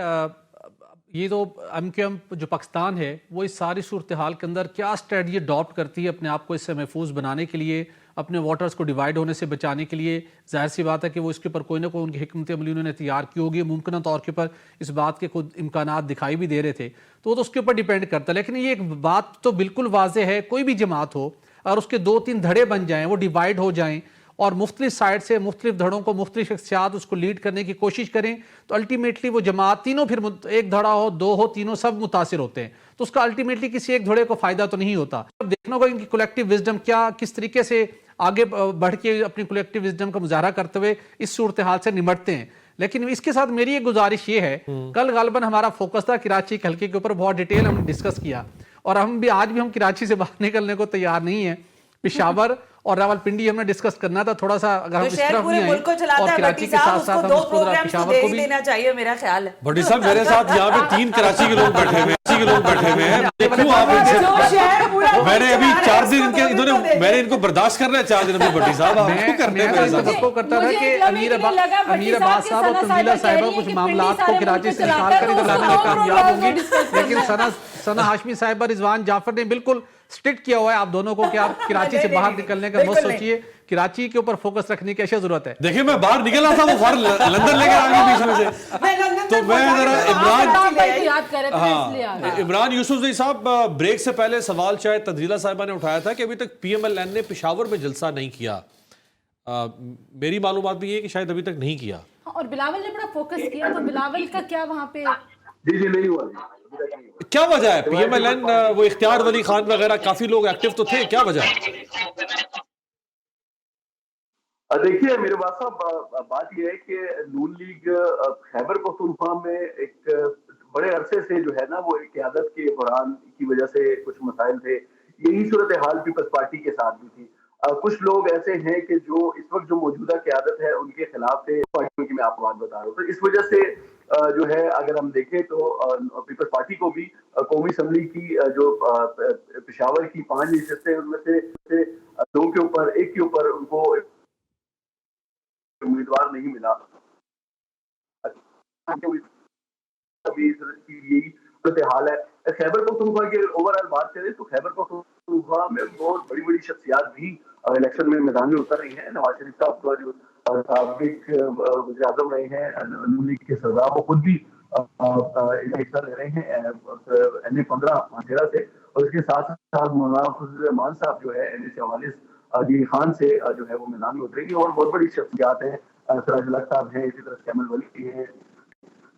[SPEAKER 6] ये तो एमक्यूएम जो पाकिस्तान है वो इस सारी सूरत हाल के अंदर क्या स्ट्रेटजी अडॉप्ट करती है अपने आप को इससे महफूज बनाने के लिए, अपने वोटर्स को डिवाइड होने से बचाने के लिए। जाहिर सी बात है कि वो इसके ऊपर कोई ना कोई उनकी हिकमत अमली उन्होंने तैयार की होगी, मुमकिन तौर के ऊपर इस बात के खुद इम्कानात दिखाई भी दे रहे थे, तो वो तो उसके ऊपर डिपेंड करता है। लेकिन ये एक बात तो बिल्कुल वाज़ेह है, कोई भी जमात हो और उसके 2-3 धड़े बन जाएँ, वो डिवाइड हो जाएँ और मुख्तलिफ साइड से मुख्तलिफ धड़ों को मुख्तलिफ शख्सियात उसको लीड करने की कोशिश करें, तो अल्टीमेटली वो जमात तीनों, फिर एक धड़ा हो, 2 हो, तीनों सब मुतासिर होते हैं, तो उसका अल्टीमेटली किसी एक धड़े को फायदा तो नहीं होता। अब देखना होगा इनकी कलेक्टिव विजडम क्या, किस तरीके से आगे बढ़ के अपनी कलेक्टिव विजडम का मुजाहरा करते हुए इस सूरत हाल से निमटते हैं। लेकिन इसके साथ मेरी एक गुजारिश ये है, कल गालिबन हमारा फोकस था कराची के हल्के के ऊपर, बहुत डिटेल हमने डिस्कस किया, और आज भी हम कराची से बाहर निकलने को तैयार नहीं है। पेशावर اور रावलपिंडी हमने डिस्कस करना था थोड़ा सा, अगर हम
[SPEAKER 4] जो
[SPEAKER 6] इस
[SPEAKER 4] शहर
[SPEAKER 6] तरफ
[SPEAKER 4] पूरे
[SPEAKER 6] नहीं
[SPEAKER 4] मुल्क को
[SPEAKER 6] आए
[SPEAKER 4] चलाता
[SPEAKER 6] और
[SPEAKER 4] है
[SPEAKER 6] कराची
[SPEAKER 4] भट्टी
[SPEAKER 6] के
[SPEAKER 4] साहब,
[SPEAKER 6] साथ साथ
[SPEAKER 4] उसको
[SPEAKER 6] हम
[SPEAKER 4] 2
[SPEAKER 6] उसको जरा
[SPEAKER 4] प्रोग्राम्स तो
[SPEAKER 6] पेशावर
[SPEAKER 4] दे
[SPEAKER 6] को
[SPEAKER 4] ही
[SPEAKER 6] भी
[SPEAKER 4] देना चाहिए, मेरा ख्याल है।
[SPEAKER 1] भट्टी साहब मेरे साथ यहाँ पे 3 कराची के लोग बैठे हुए हैं, क्यों आप
[SPEAKER 4] जो शहर पूरा मुल्क
[SPEAKER 1] मैंने अभी
[SPEAKER 4] चला रहा है,
[SPEAKER 1] 4 दिन
[SPEAKER 4] उसको
[SPEAKER 1] इनके
[SPEAKER 4] 2
[SPEAKER 1] इन्होंने
[SPEAKER 4] दे
[SPEAKER 1] मैंने इनको बर्दाश्त करना है 4 दिन में भट्टी साहब, आप क्यों करने हैं मेरे साथ?
[SPEAKER 6] सबको करता था कि अमीर अब्बास साहब और तंजीला साहिबा कुछ मामलात को कराची से निकाल कर इधर लाने में कामयाब होंगी, लेकिन सना हाशमी साहिबा, रिजवान जाफर ने बिल्कुल स्ट्रिक्ट किया हुआ है आप दोनों को कि आप कराची से बाहर निकलने का मत सोचिए, कराची के ऊपर फोकस रखने की ऐसी जरूरत है।
[SPEAKER 1] देखिए मैं बाहर निकला था, वो फौरन लंदन लेकर आ गए बीच में से, तो मैं जरा इमरान यूसुफजई साहब, ब्रेक से पहले सवाल शायद तंजीला साहिबा ने उठाया था कि अभी तक PMLN ने पेशावर में जलसा नहीं किया, मेरी मालूमात भी ये कि शायद अभी तक नहीं किया,
[SPEAKER 5] और बिलावल ने बड़ा फोकस किया, तो बिलावल का क्या वहाँ पे?
[SPEAKER 8] जी नहीं हुआ,
[SPEAKER 1] क्या वजह है? PMLN वो इख्तियार वली खान वगैरह काफी लोग एक्टिव तो थे, क्या वजह है?
[SPEAKER 8] देखिए मेरे पास बात यह है कि नून लीग खैबर पख्तूनख्वा में एक बड़े अरसे से जो है ना, वो क़यादत के बुरहान की वजह से कुछ मसाइल थे, यही सूरत हाल पीपल्स पार्टी के साथ भी थी। कुछ लोग ऐसे हैं कि जो इस वक्त जो मौजूदा क़यादत है उनके खिलाफ थे, पार्टियों की मैं आपको बात बता रहा हूँ, तो इस वजह से जो है अगर हम देखें तो पीपल्स पार्टी को भी कौमी असम्बली की जो पेशावर की 5 नशिस्तें उनमें से 2 के ऊपर 1 के ऊपर उनको उम्मीदवार नहीं मिला। यही हाल है। खैबर पख्तूनख्वा की ओवरऑल बात करें तो खैबर पख्तूनख्वा में बहुत बड़ी बड़ी शख्सियात भी इलेक्शन में मैदान में उतर रही हैं। नवाज शरीफ साहब जो साबिक वज़ीर-ए-आज़म रहे हैं, नून लीग के सरदार, वो खुद भी हिस्सा ले रहे हैं NA-15 से, और इसके साथ साथ मौलाना फजल रहमान साहब जो है NA-44 डी खान से जो है वो मैदान में उतरेगी, और बहुत बड़ी शख्सियात हैं, सिराजुल हक साहब हैं, इसी तरह कैमल वली हैं,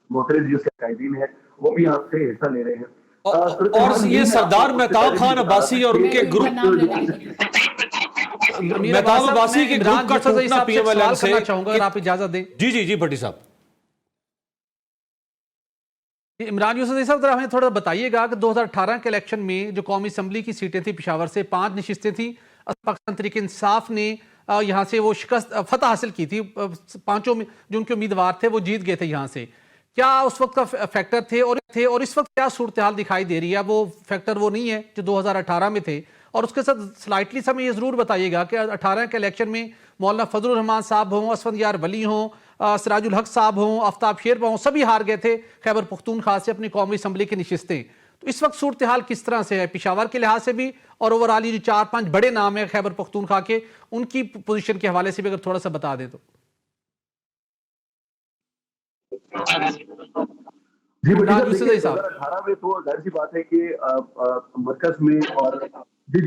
[SPEAKER 8] मोहतरम जी उसके कायदीन है, वो भी यहाँ से हिस्सा ले रहे हैं।
[SPEAKER 1] और ये सरदार मेहताब खान अब्बासी और उनके ग्रुप, मेहताब अब्बासी के ग्रुप का टूटना PMLN से,
[SPEAKER 6] चाहूंगा आप इजाजत दें।
[SPEAKER 1] जी भट्टी साहब।
[SPEAKER 6] इमरान यूसुफ साहब जरा हमें थोड़ा बताइएगा कि 2018 के इलेक्शन में जो कौमी असम्बली की सीटें थी पेशावर से 5 नशिस्तें थी, पाकिस्तान तहरीक इंसाफ ने यहाँ से वो फतह हासिल की थी, 5 में जो उनके उम्मीदवार थे वो जीत गए थे यहाँ से। क्या उस वक्त का फैक्टर थे और इस वक्त क्या सूरत हाल दिखाई दे रही है? वो फैक्टर वो नहीं है जो 2018 में थे, और उसके साथ स्लाइटली समय ये ज़रूर बताइएगा कि 18 के इलेक्शन में मौलाना फजलुर रहमान साहब हों, असफंदियार वली हों, सिराजुल हक साहब हों, आफ्ताब शेरपा हों, सभी हार गए थे खैबर पख्तूनख्वा से अपनी कौमी असम्बली की नशिस्तें। तो इस वक्त सूरत हाल किस तरह से है पेशावर के लिहाज से भी, और ओवरऑल ये जो 4-5 बड़े नाम है खैबर पख्तूनख्वा के, उनकी पोजीशन के हवाले से भी अगर थोड़ा सा बता दें तो।
[SPEAKER 8] जी 2018 में तो जाहिर सी बात है कि मरकज में, और जी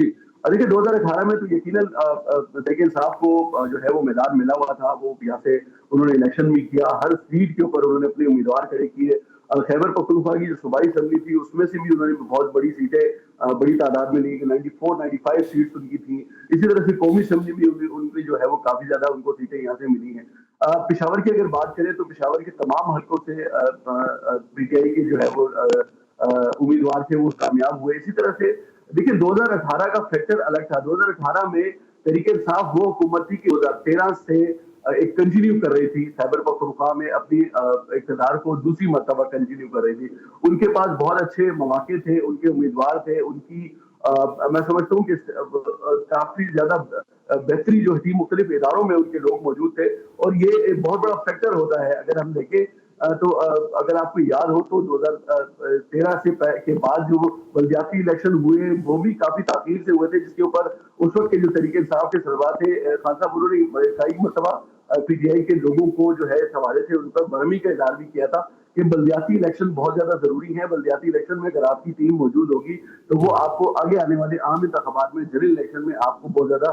[SPEAKER 8] देखिए 2018 में तो यकीनन तहरीक इंसाफ को जो है वो मैदान मिला हुआ था, वो यहाँ से उन्होंने इलेक्शन भी किया, हर सीट के ऊपर उन्होंने अपने उम्मीदवार खड़े किए। खैबर पख्तूनख्वा की जो सूबाई असम्बली थी उसमें से भी उन्होंने बहुत बड़ी सीटें बड़ी तादाद में ली, 94-95 सीट्स उनकी थी। इसी तरह से कौमी असम्बली भी उनकी जो है वो काफी ज्यादा उनको सीटें यहाँ से मिली हैं। पेशावर की अगर बात करें तो पेशावर के तमाम हलकों से PTI के जो है वो उम्मीदवार थे वो कामयाब हुए। इसी तरह से देखिए 2018 का फैक्टर अलग था। 2018 में तहरीक इंसाफ वो हुकूमत थी कि 2013 से एक कंटिन्यू कर रही थी, खैबर पख्तूनख्वा में अपनी इक़्तिदार को दूसरी मर्तबा कंटिन्यू कर रही थी। उनके पास बहुत अच्छे मौके थे, उनके उम्मीदवार थे, उनकी मैं समझता हूँ कि काफी ज्यादा बेहतरी जो थी मुख्तलिफ इदारों में उनके लोग मौजूद थे, और ये एक बहुत बड़ा फैक्टर होता है। अगर हम देखें तो अगर आपको याद हो तो 2013 के बाद जो बल्दियाती इलेक्शन हुए वो भी काफी ताकीर से हुए थे, जिसके ऊपर उस वक्त के जो तहरीक इंसाफ के सरबराह थे खान साहब, उन्होंने कई मरतबा PTI के लोगों को जो है इस हवाले से उन पर बरहमी का इज़हार भी किया था कि बल्दियाती इलेक्शन बहुत ज्यादा जरूरी है। बल्दियाती इलेक्शन में अगर आपकी टीम मौजूद होगी तो वो आपको आगे आने वाले आम इंतखाबात में, जनरल इलेक्शन में आपको बहुत ज्यादा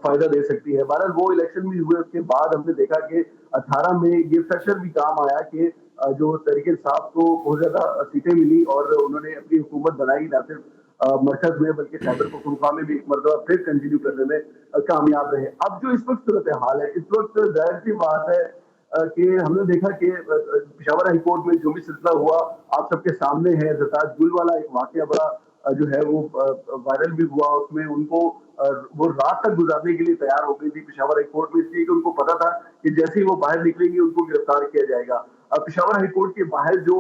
[SPEAKER 8] फायदा दे सकती है। बहरहाल वो इलेक्शन भी हुए, उसके बाद हमने देखा कि 18 में ये फैक्टर भी काम आया कि जो तहरीक इंसाफ को बहुत ज्यादा सीटें मिली और उन्होंने अपनी हुकूमत बनाई, न सिर्फ मरकज में बल्कि खैबर पख्तूनख्वा में भी एक मरतबा फिर कंटिन्यू करने में कामयाब रहे। अब जो इस वक्त सूरत हाल है, इस वक्त जाहिर सी बात है कि हमने देखा कि पेशावर हाई कोर्ट में जो भी सिलसिला हुआ आप सबके सामने है। जरताज गुल वाला एक वाकया बड़ा جو ہے وہ وائرل بھی ہوا، اس میں ان کو وہ رات تک گزارنے کے لیے تیار ہو گئی تھی پشاور ہائی کورٹ میں، اس لیے کہ ان کو پتا تھا کہ جیسے ہی وہ باہر نکلیں گے ان کو گرفتار کیا جائے گا. پشاور ہائی کورٹ کے باہر جو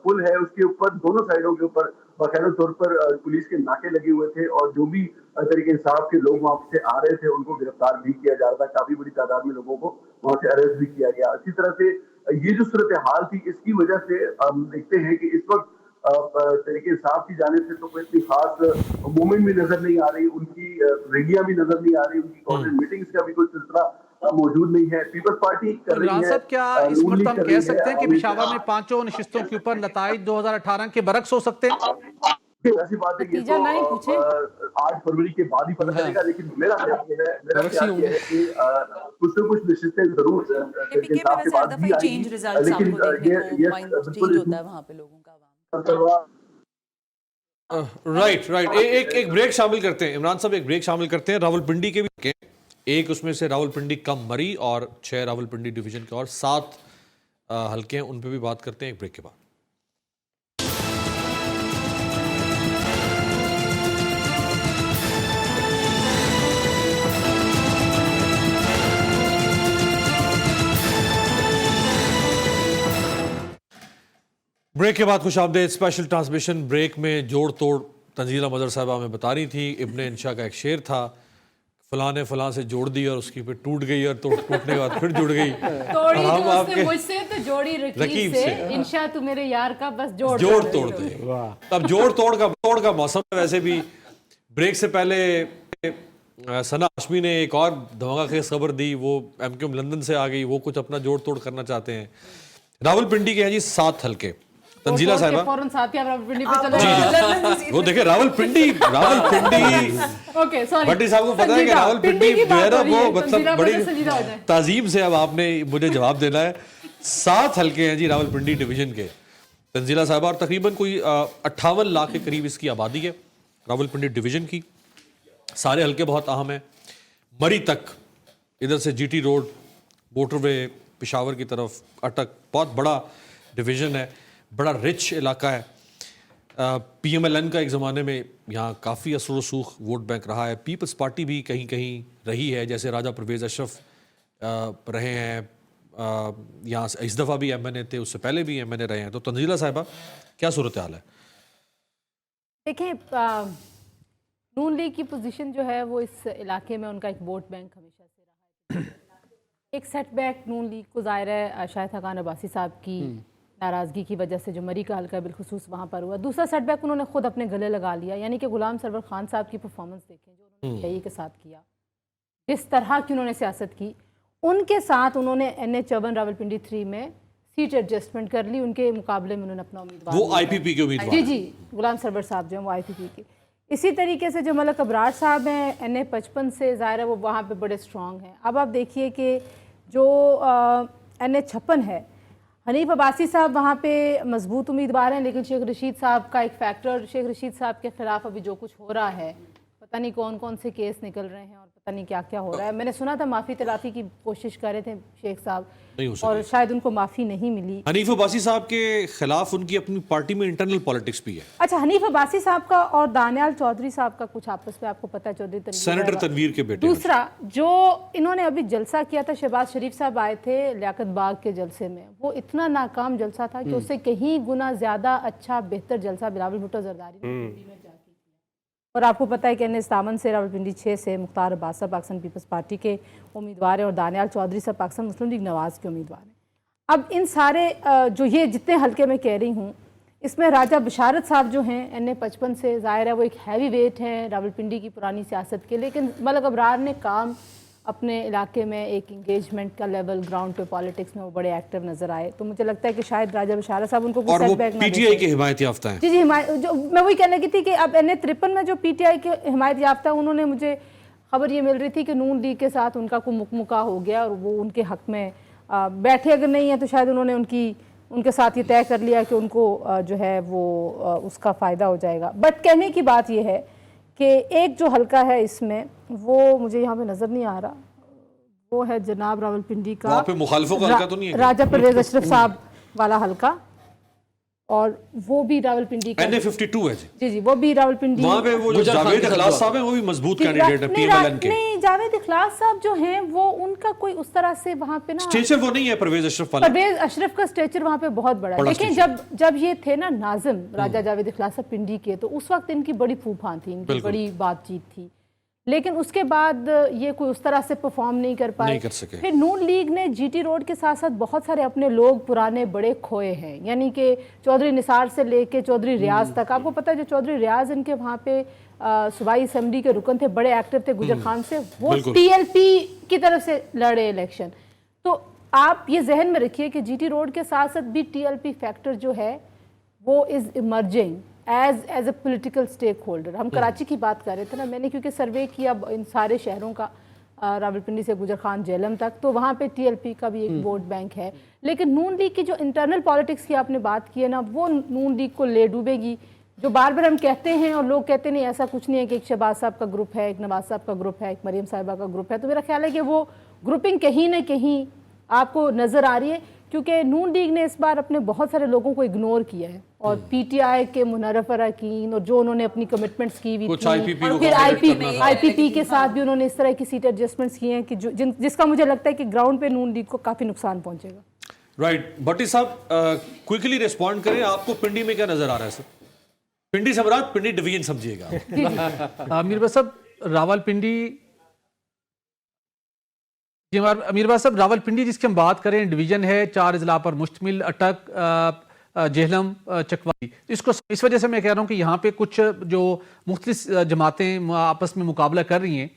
[SPEAKER 8] پل ہے اس کے اوپر دونوں سائڈوں کے اوپر باقاعدہ طور پر پولیس کے ناکے لگے ہوئے تھے، اور جو بھی طریقے انصاف کے لوگ وہاں سے آ رہے تھے ان کو گرفتار بھی کیا جا رہا تھا. کافی بڑی تعداد میں لوگوں کو وہاں سے اریسٹ بھی کیا گیا. اسی طرح سے یہ جو صورتحال تھی اس کی وجہ سے ہم دیکھتے ہیں کہ اس وقت طریقے انصاف کی جانب سے تو کوئی اتنی خاص موومنٹ بھی نظر نہیں آ رہی، ان کی ریلیاں بھی نظر نہیں آ رہی، ان کی گورنمنٹ میٹنگز کا بھی کوئی سلسلہ موجود نہیں ہے. پیپلز پارٹی کر رہی
[SPEAKER 6] عمران
[SPEAKER 8] ہے.
[SPEAKER 6] صاحب، کیا اس مرتبہ ہم کہہ سکتے ہیں کہ پشاور میں 5 نشستوں کے اوپر نتائج 2018 کے برعکس ہو سکتے ہیں؟
[SPEAKER 8] ایسی بات ہے کہ
[SPEAKER 5] نتیجہ نہیں پوچھے
[SPEAKER 8] 8 فروری کے بعد ہی پتہ چلے گا، لیکن میرا خیال یہ ہے کہ کچھ نہ کچھ نشستیں ضرور
[SPEAKER 4] پی کے میں ویسے ہر دفعہ چینج ریزلٹس آپ کو دیکھنے کو مائنڈ چینج ہوتا ہے وہاں پہ لوگوں کا.
[SPEAKER 1] رائٹ ایک بریک شامل کرتے ہیں عمران صاحب، ایک بریک شامل کرتے ہیں. راولپنڈی کے بھی ایک اس میں سے راولپنڈی کم مری اور 6 راولپنڈی ڈویژن کے اور 7 حلقے ہیں، ان پہ بھی بات کرتے ہیں ایک بریک کے بعد. بریک کے بعد خوش آمدید. اسپیشل ٹرانسمیشن بریک میں جوڑ توڑ تنزیلہ مظہر صاحبہ ہمیں بتا رہی تھی. ابن انشا کا ایک شعر تھا، فلاں نے فلاں سے جوڑ دی اور اس کی پھر ٹوٹ گئی اور ٹوٹنے کے بعد پھر جڑ گئی.
[SPEAKER 5] توڑی جو اس نے مجھ سے تو جوڑی رکیب سے، انشا تو میرے یار کا بس جوڑ
[SPEAKER 1] توڑ دے. اب جوڑ توڑ کا موسم ہے. ویسے بھی بریک سے پہلے ثنا ہاشمی نے ایک اور دھماکہ خیز خبر دی، وہ ایم کیو ایم لندن سے آ گئی، وہ کچھ اپنا جوڑ توڑ کرنا چاہتے ہیں. راولپنڈی کے ہیں جی 7 حلقے. تنزیلہ صاحبہ
[SPEAKER 5] فوراً ساتھ ہی آپ راولپنڈی پہ چلے
[SPEAKER 1] وہ دیکھیں راولپنڈی
[SPEAKER 5] اوکے سوری
[SPEAKER 1] بھٹی صاحب کو پتا ہے کہ راولپنڈی جو ہے نا وہ مطلب بڑی تعظیم سے اب آپ نے مجھے جواب دینا ہے. 7 حلقے ہیں جی راولپنڈی ڈویژن کے تنزیلہ صاحبہ، اور تقریباً کوئی 58 لاکھ کے قریب اس کی آبادی ہے راولپنڈی ڈویژن کی. سارے حلقے بہت اہم ہیں. مری تک ادھر سے جی ٹی روڈ موٹر وے پشاور کی طرف اٹک بہت بڑا ڈویژن ہے، بڑا رچ علاقہ ہے. پی ایم ایل این کا ایک زمانے میں یہاں کافی اثر و رسوخ ووٹ بینک رہا ہے. پیپلز پارٹی بھی کہیں کہیں رہی ہے، جیسے راجہ پرویز اشرف رہے ہیں یہاں. اس دفعہ بھی ایم این اے تھے، اس سے پہلے بھی ایم این اے رہے ہیں. تو تنزیلہ صاحبہ کیا صورتحال ہے؟
[SPEAKER 5] دیکھیں نون لیگ کی پوزیشن جو ہے وہ اس علاقے میں ان کا ایک ووٹ بینک ہمیشہ سے رہا ہے. ایک سیٹ بیک نون لیگ کو ظاہر ہے شاہد حقان عباسی صاحب کی ناراضگی کی وجہ سے جو مری کا حلقہ بالخصوص وہاں پر ہوا. دوسرا سیٹ بیک انہوں نے خود اپنے گلے لگا لیا، یعنی کہ غلام سرور خان صاحب کی پرفارمنس دیکھیں جو انہوں نے کے ساتھ کیا، جس طرح کی انہوں نے سیاست کی. ان کے ساتھ انہوں نے NH-54 راولپنڈی 3 میں سیٹ ایڈجسٹمنٹ کر لی. ان کے مقابلے میں انہوں نے اپنا امیدوار
[SPEAKER 1] وہ آئی پی پی کے امیدوار
[SPEAKER 5] جی غلام سرور صاحب جو ہیں وہ آئی پی پی کے. اسی طریقے سے جو ملک ابرار صاحب ہیں NH-55 سے ظاہر ہے وہ وہاں پہ بڑے اسٹرانگ ہیں. اب آپ دیکھیے کہ جو NH-56 ہے، حنیف عباسی صاحب وہاں پہ مضبوط امیدوار ہیں، لیکن شیخ رشید صاحب کا ایک فیکٹر، شیخ رشید صاحب کے خلاف ابھی جو کچھ ہو رہا ہے، پتہ نہیں کون کون سے کیس نکل رہے ہیں اور پتہ نہیں کیا کیا ہو رہا ہے. میں نے سنا تھا معافی تلافی کی کوشش کر رہے تھے شیخ صاحب اور شاید ان کو معافی نہیں ملی.
[SPEAKER 1] حنیف عباسی صاحب کے خلاف ان کی اپنی پارٹی میں انٹرنل پالیٹکس بھی ہے.
[SPEAKER 5] اچھا، حنیف عباسی صاحب کا اور دانیال چودھری صاحب کا کچھ آپس میں آپ کو پتہ ہے، چودھری تنویر
[SPEAKER 1] سینیٹر تنویر کے بیٹے.
[SPEAKER 5] دوسرا جو انہوں نے ابھی جلسہ کیا تھا، شہباز شریف صاحب آئے تھے لیاقت باغ کے جلسے میں، وہ اتنا ناکام جلسہ تھا کہ اس سے کہیں گنا زیادہ اچھا بہتر جلسہ بلاول بھٹو زرداری میں اور آپ کو پتہ ہے کہ NH-57 سے راولپنڈی 6 سے مختار عباس صاحب پاکستان پیپلز پارٹی کے امیدوار ہیں اور دانیال چودھری صاحب پاکستان مسلم لیگ نواز کے امیدوار ہیں. اب ان سارے جو یہ جتنے حلقے میں کہہ رہی ہوں، اس میں راجہ بشارت صاحب جو ہیں NH-55 سے ظاہر ہے وہ ایک ہیوی ویٹ ہیں راولپنڈی کی پرانی سیاست کے، لیکن ملک ابرار نے کام اپنے علاقے میں ایک انگیجمنٹ کا لیول گراؤنڈ پہ پالیٹکس میں وہ بڑے ایکٹیو نظر آئے. تو مجھے لگتا ہے کہ شاید راجہ بشارت صاحب ان کو
[SPEAKER 1] اور وہ پی ٹی آئی کے حمایت یافتہ ہیں.
[SPEAKER 5] جی جو میں وہی کہنے کی تھی کہ اب NH-53 میں جو پی ٹی آئی کے حمایت یافتہ انہوں نے، مجھے خبر یہ مل رہی تھی کہ نون لیگ کے ساتھ ان کا کوئی مکمکا ہو گیا اور وہ ان کے حق میں بیٹھے اگر نہیں ہیں تو شاید انہوں نے ان کے ساتھ یہ طے کر لیا کہ ان کو جو ہے وہ اس کا فائدہ ہو جائے گا. بٹ کہنے کی بات یہ ہے کہ ایک جو حلقہ ہے اس میں وہ مجھے یہاں پہ نظر نہیں آ رہا، وہ ہے جناب راولپنڈی کا
[SPEAKER 1] وہاں پہ مخالفوں کا حلقہ تو نہیں ہے،
[SPEAKER 5] راجہ پرویز اشرف صاحب والا حلقہ. और वो भी रावलपिंडी का
[SPEAKER 1] NA52 है जी,
[SPEAKER 5] जी वो भी रावलपिंडी
[SPEAKER 1] वहाँ पे वो जो
[SPEAKER 2] गुजर खान
[SPEAKER 1] जावेद
[SPEAKER 2] के साथ
[SPEAKER 1] इखलास
[SPEAKER 2] हुआ।
[SPEAKER 1] साहब हैं वो भी मजबूत
[SPEAKER 5] कि
[SPEAKER 1] कैंडिडेट है PMLN के।
[SPEAKER 5] नहीं जावेद इखलास साहब जो हैं वो उनका कोई उस तरह से वहाँ पे ना
[SPEAKER 1] स्टेचर वो नहीं है परवेज अशरफ वाला।
[SPEAKER 5] परवेज अशरफ का स्टेचर वहाँ पे बहुत बड़ा है।
[SPEAKER 1] बड़ा
[SPEAKER 5] लेकिन जब ये थे ना नाजिम राजा जावेद इखलास साहब पिंडी के, तो उस वक्त इनकी बड़ी फूफान थी, इनकी
[SPEAKER 1] बिल्कुल।
[SPEAKER 5] बड़ी बातचीत थी, लेकिन उसके बाद ये कोई उस तरह से परफॉर्म नहीं कर पाए।
[SPEAKER 1] नहीं कर सके।
[SPEAKER 5] फिर नून लीग ने GT रोड के साथ साथ बहुत सारे अपने लोग पुराने बड़े खोए हैं, यानी कि चौधरी निसार से लेके चौधरी रियाज तक। आपको पता है जो चौधरी रियाज इनके वहाँ पे सूबाई असेंबली के रुकन थे, बड़े एक्टिव थे गुजर खान से, वो
[SPEAKER 1] बिल्कुल।
[SPEAKER 5] TLP की तरफ से लड़े इलेक्शन। तो आप ये जहन में रखिए कि GT रोड के साथ साथ भी TLP फैक्टर जो है वो is emerging as a political stakeholder. हम कराची की बात कर रहे थे ना, मैंने क्योंकि सर्वे किया इन सारे शहरों का, रावलपिंडी से गुजर खान जेलम तक, तो वहाँ पे TLP का भी एक वोट बैंक है। लेकिन नून लीग की जो इंटरनल पॉलिटिक्स की आपने बात की है ना, वो नून लीग को ले डूबेगी। जो बार बार हम कहते हैं और लोग कहते नहीं ऐसा कुछ नहीं है कि एक शहबाज साहब का ग्रुप है, एक नवाज साहब का ग्रुप है, एक मरीम साहिबा का ग्रुप है, तो मेरा ख्याल है कि वो ग्रुपिंग कहीं ना कहीं आपको नज़र आ रही है, क्योंकि नून लीग ने इस बार अपने बहुत सारे लोगों को इग्नोर किया है और PTI के मुनर्रफ अरकान और जो उन्होंने अपनी कमिटमेंट्स की हुई
[SPEAKER 1] कुछ
[SPEAKER 5] थी,
[SPEAKER 1] IPP
[SPEAKER 5] और
[SPEAKER 1] को
[SPEAKER 5] फिर
[SPEAKER 1] कॉम्प्लीट करना था।
[SPEAKER 5] IPP के साथ भी उन्होंने इस तरह की सीट एडजस्टमेंट्स किए हैं कि जिसका मुझे लगता है कि ग्राउंड पे नून लीग को काफ़ी नुकसान पहुंचेगा।
[SPEAKER 1] राइट, भट्टी साहब क्विकली रिस्पॉन्ड करें, आपको पिंडी में क्या नजर आ रहा है सर? पिंडी से मुराद पिंडी डिवीजन समझिएगा।
[SPEAKER 6] अमीर भाई साहब रावलपिंडी, जी अमीर भाई साहब रावलपिंडी जिसकी हम बात करें डिवीजन है, 4 अजला पर मुश्तमिल, अटक, जेहलम, चकवाली। इसको इस वजह से मैं कह रहा हूँ कि यहाँ पे कुछ जो मुख्तलिफ जमातें आपस में मुकाबला कर रही हैं,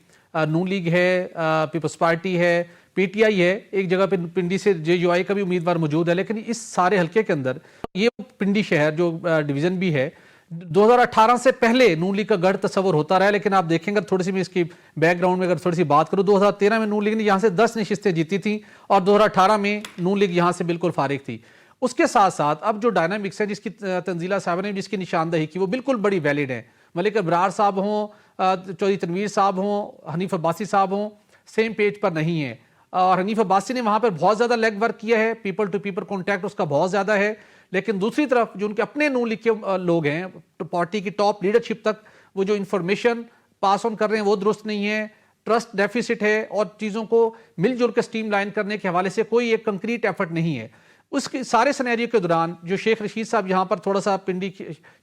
[SPEAKER 6] नून लीग है, पीपल्स पार्टी है, PTI है, एक जगह पे पिंडी से JUI का भी उम्मीदवार मौजूद है। लेकिन इस सारे हल्के के अंदर ये पिंडी शहर जो डिवीज़न भी है, 2018 से पहले नून लीग का गढ़ तस्वर होता रहा है। लेकिन आप देखेंगे थोड़ी सी मैं इसकी बैकग्राउंड में अगर थोड़ी सी बात करूँ, 2013 में नून लीग ने यहाँ से 10 नशिस्तें जीती थी और 2018 में नून लीग यहाँ से बिल्कुल फारिग थी। उसके साथ साथ अब जो डायनामिक्स है जिसकी तंजीला साहब ने जिसकी निशानदही की वो बिल्कुल बड़ी वैलिड है। मलिक अबरार साहब हों, चौधरी तनवीर साहब हों, हनीफ अब्बासी साहब हों, सेम पेज पर नहीं है। और हनीफ अब्बासी ने वहाँ पर बहुत ज़्यादा लेग वर्क किया है, पीपल टू पीपल कॉन्टैक्ट उसका बहुत ज़्यादा है। लेकिन दूसरी तरफ जो उनके अपने नून लीग के लोग हैं, तो पार्टी की टॉप लीडरशिप तक वो जो इन्फॉर्मेशन पास ऑन कर रहे हैं वो दुरुस्त नहीं है, ट्रस्ट डेफिसिट है और चीज़ों को मिलजुल कर स्ट्रीमलाइन करने के हवाले से कोई एक कंक्रीट एफर्ट नहीं है। उसके सारे सिनेरियो के दौरान जो शेख रशीद साहब यहाँ पर थोड़ा सा पिंडी